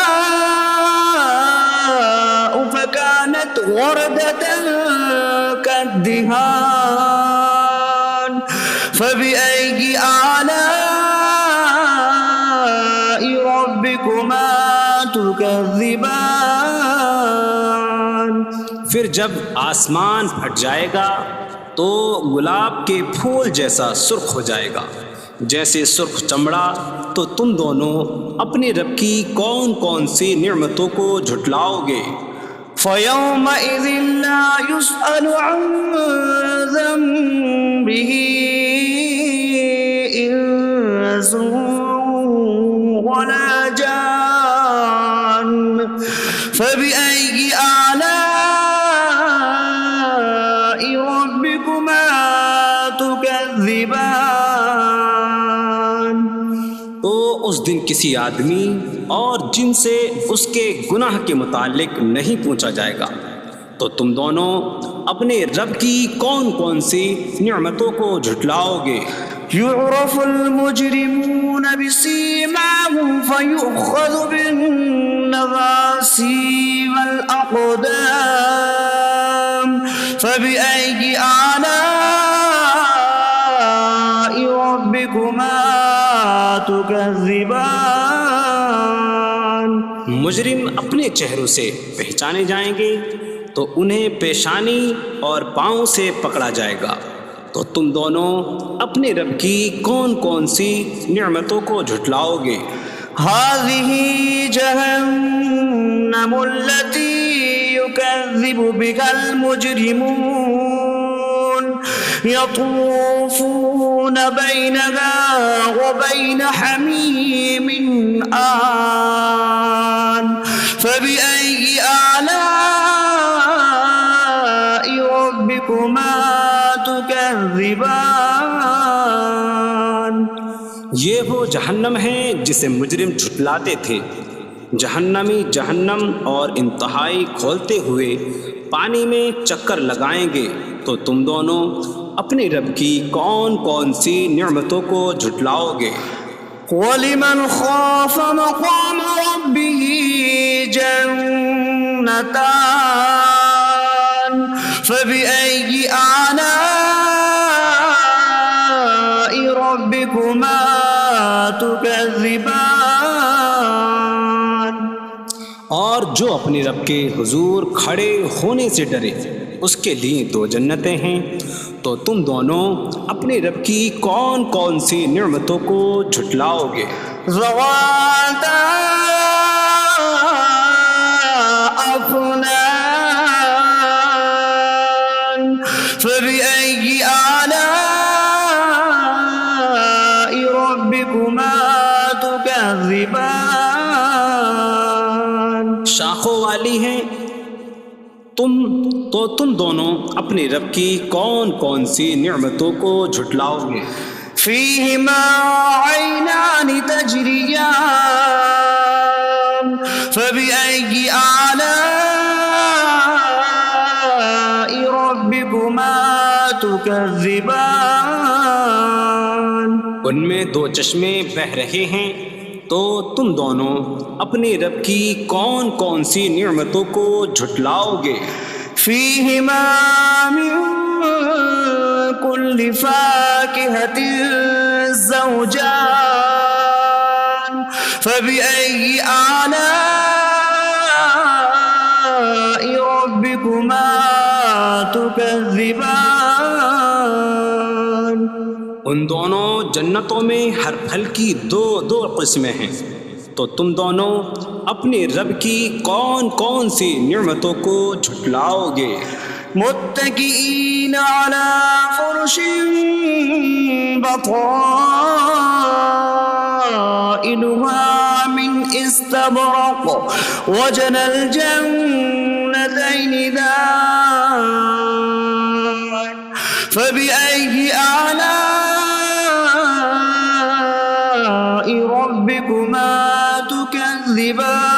فَكَانَتْ وَرْدَةً كَالدِّهَانِ فَبِأَيِّ آلَاءِ رَبِّكُمَا تُكَذِّبَانِ۔ پھر جب آسمان پھٹ جائے گا تو گلاب کے پھول جیسا سرخ ہو جائے گا، جیسے سرخ چمڑا، تو تم دونوں اپنے رب کی کون کون سی نعمتوں کو جھٹلاؤ گے؟ فَيَوْمَئِذٍ لَا يُسْأَلُ عَنْ ذَنبِهِ اس دن کسی آدمی اور جن سے اس کے گناہ کے متعلق نہیں پوچھا جائے گا، تو تم دونوں اپنے رب کی کون کون سی نعمتوں کو جھٹلاؤ گے؟ يعرف المجرمون بسيماهم فيؤخذ بالنواسي والأقدام فبأي آلاء ربكما تكذبان؟ مجرم اپنے چہروں سے پہچانے جائیں گے تو انہیں پیشانی اور پاؤں سے پکڑا جائے گا، تو تم دونوں اپنے رب کی کون کون سی نعمتوں کو جھٹلاؤ گے؟ هذه جهنم التي يكذب بها المجرمون يطوفون بينها وبين حميم آن فبأي آلاء ربكما تكذبان؟ یہ وہ جہنم ہے جسے مجرم جھٹلاتے تھے۔ جہنمی جہنم اور انتہائی کھولتے ہوئے پانی میں چکر لگائیں گے، تو تم دونوں اپنے رب کی کون کون سی نعمتوں کو جھٹلاؤ گے؟ وَلِمَنْ خَافَ مَقَامَ رَبِّهِ جَنَّتَانِ فَبِأَيِّ آلَاءِ رَبِّكُمَا تُكَذِّبَانِ؟ اور جو اپنے رب کے حضور کھڑے ہونے سے ڈرے، اس کے لیے دو جنتیں ہیں، تو تم دونوں اپنے رب کی کون کون سی نعمتوں کو جھٹلاؤ گے؟ ذواتا أفنان فبأي آلاء ربكما تكذبان؟ شاخوں والی ہیں تم دونوں اپنے رب کی کون کون سی نعمتوں کو جھٹلاؤ گے؟ فيهما عينان تجريان فبأي آلاء ربكما تكذبان؟ ان میں دو چشمے بہہ رہے ہیں، تو تم دونوں اپنے رب کی کون کون سی نعمتوں کو جھٹلاؤ گے؟ فيهما من كل فاكهة زوجان فبأي آلاء ربكما تكذبان؟ ان دونوں جنتوں میں ہر پھل کی دو قسمیں ہیں، تو تم دونوں اپنے رب کی کون کون سی نعمتوں کو جھٹلاؤ گے؟ متكئين على فرش بطائنها من استبرق وجنى الجنتين دان فبأي آلاء ربكما تكذبان؟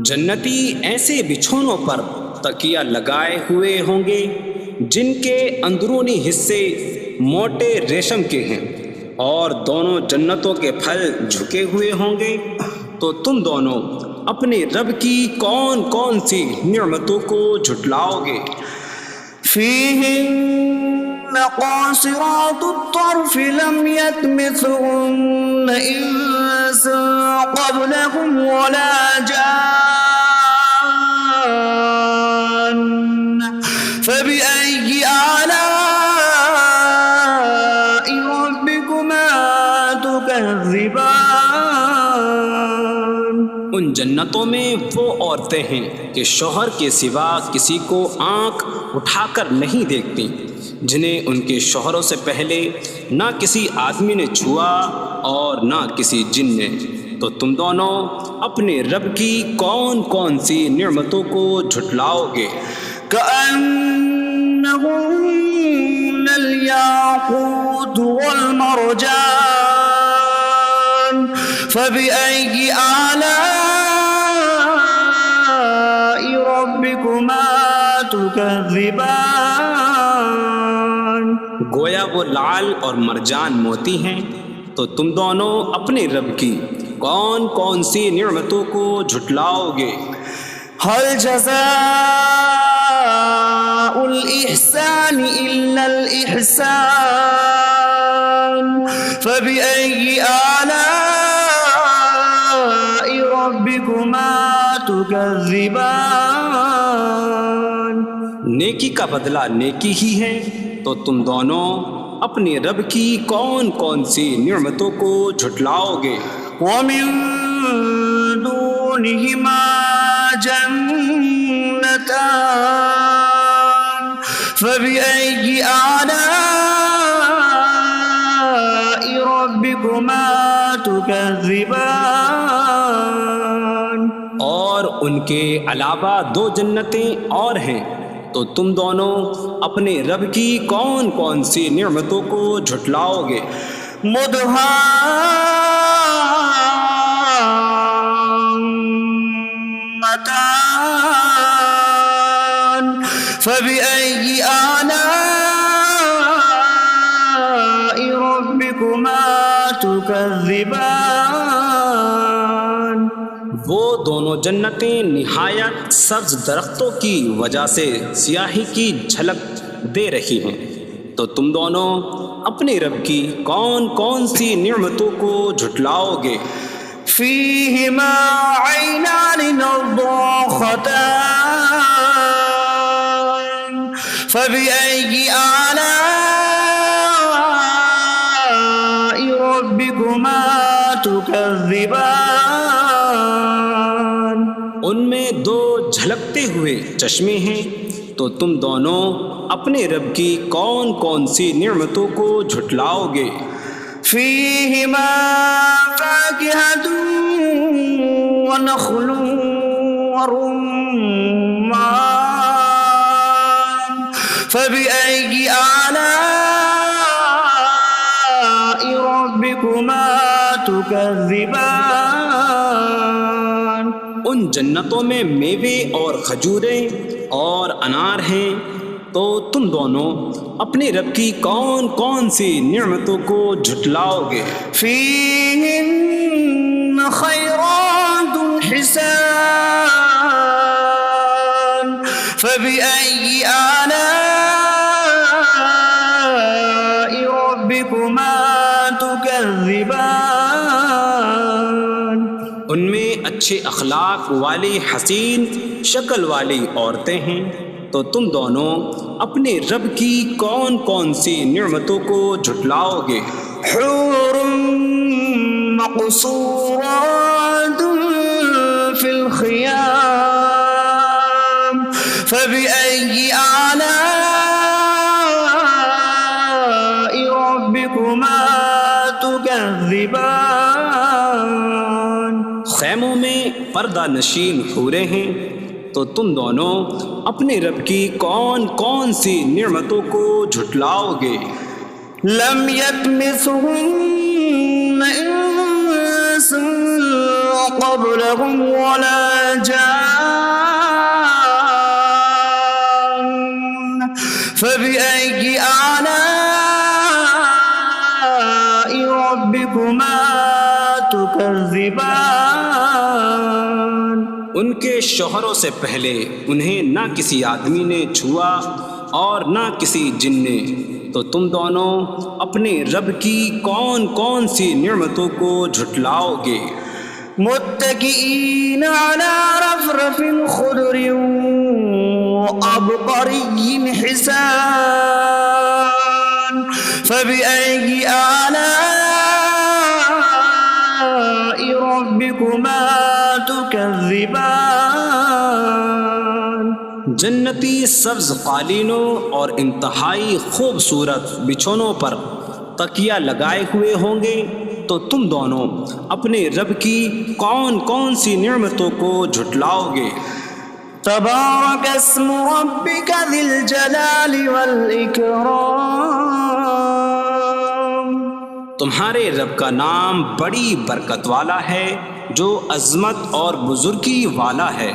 جنتی ایسے بچھونوں پر تکیہ لگائے ہوئے ہوں گے جن کے اندرونی حصے موٹے ریشم کے ہیں، اور دونوں جنتوں کے پھل جھکے ہوئے ہوں گے، تو تم دونوں اپنے رب کی کون کون سی نعمتوں کو جھٹلاؤ گے؟ فيهن قاصرات الطرف لم يطمثهن إنس قبلهم ولا جان فبأي آلاء ربكما تكذبان؟ ان جنتوں میں وہ عورتیں ہیں کہ شوہر کے سوا کسی کو آنکھ اٹھا کر نہیں دیکھتی، جنہیں ان کے شوہروں سے پہلے نہ کسی آدمی نے چھوا اور نہ کسی جن نے، تو تم دونوں اپنے رب کی کون کون سی نعمتوں کو جھٹلاؤ گے؟ كأنهن الياقوت والمرجان فبأي آلاء ربكما تكذبان گویا وہ لعل اور مرجان موتی ہیں، تو تم دونوں اپنے رب کی کون کون سی نعمتوں کو جھٹلاؤ گے؟ هل جزاء الإحسان إلا الإحسان فبأي آلاء ربكما تكذبان نیکی کا بدلہ نیکی ہی ہے، تو تم دونوں اپنے رب کی کون کون سی نعمتوں کو جھٹلاؤ گے؟ ومن دونهما جنتان فبأي آلاء ربكما تكذبان اور ان کے علاوہ دو جنتیں اور ہیں، تو تم دونوں اپنے رب کی کون کون سی نعمتوں کو جھٹلاؤ گے؟ مدهامتان فبأي آلاء ربكما تكذبان وہ دونوں جنتیں نہایت سبز درختوں کی وجہ سے سیاہی کی جھلک دے رہی ہیں، تو تم دونوں اپنے رب کی کون کون سی نعمتوں کو جھٹلاؤ گے؟ فيهما عينان نضاختان فبأي آلاء ربكما تكذبان ان میں دو جھلکتے ہوئے چشمے ہیں، تو تم دونوں اپنے رب کی کون کون سی نعمتوں کو جھٹلاؤ گے؟ فيهما فاكهة ونخل ورمان فبأي آلاء ربكما تكذبان ان جنتوں میں میوے اور کھجوریں اور انار ہیں، تو تم دونوں اپنے رب کی کون کون سی نعمتوں کو جھٹلاؤ گے؟ فيهن خيرات حسان فبأي آلاء ربكما تكذبان ان میں اچھے اخلاق والی حسین شکل والی عورتیں ہیں، تو تم دونوں اپنے رب کی کون کون سی نعمتوں کو جھٹلاؤ گے؟ حور مقصورات في الخيام فبأي آلاء ربكما تكذبان خیموں میں پردہ نشین حوریں ہیں، تو تم دونوں اپنے رب کی کون کون سی نعمتوں کو جھٹلاؤ گے؟ لم يطمثهن انس قبلهم ولا جان فبأي آلاء ربكما تكذبان ان کے شوہروں سے پہلے انہیں نہ کسی آدمی نے چھوا اور نہ کسی جن نے، تو تم دونوں اپنے رب کی کون کون سی نعمتوں کو جھٹلاؤ گے؟ متكئين على رفرف خضر وعبقري حسان فبأي آلاء ربكما تكذبان جنتی سبز قالینوں اور انتہائی خوبصورت بچھونوں پر تکیہ لگائے ہوئے ہوں گے، تو تم دونوں اپنے رب کی کون کون سی نعمتوں کو جھٹلاؤ گے؟ تبارك اسم ربك ذي الجلال والإكرام تو تمہارے رب کا نام بڑی برکت والا ہے جو عظمت اور بزرگی والا ہے۔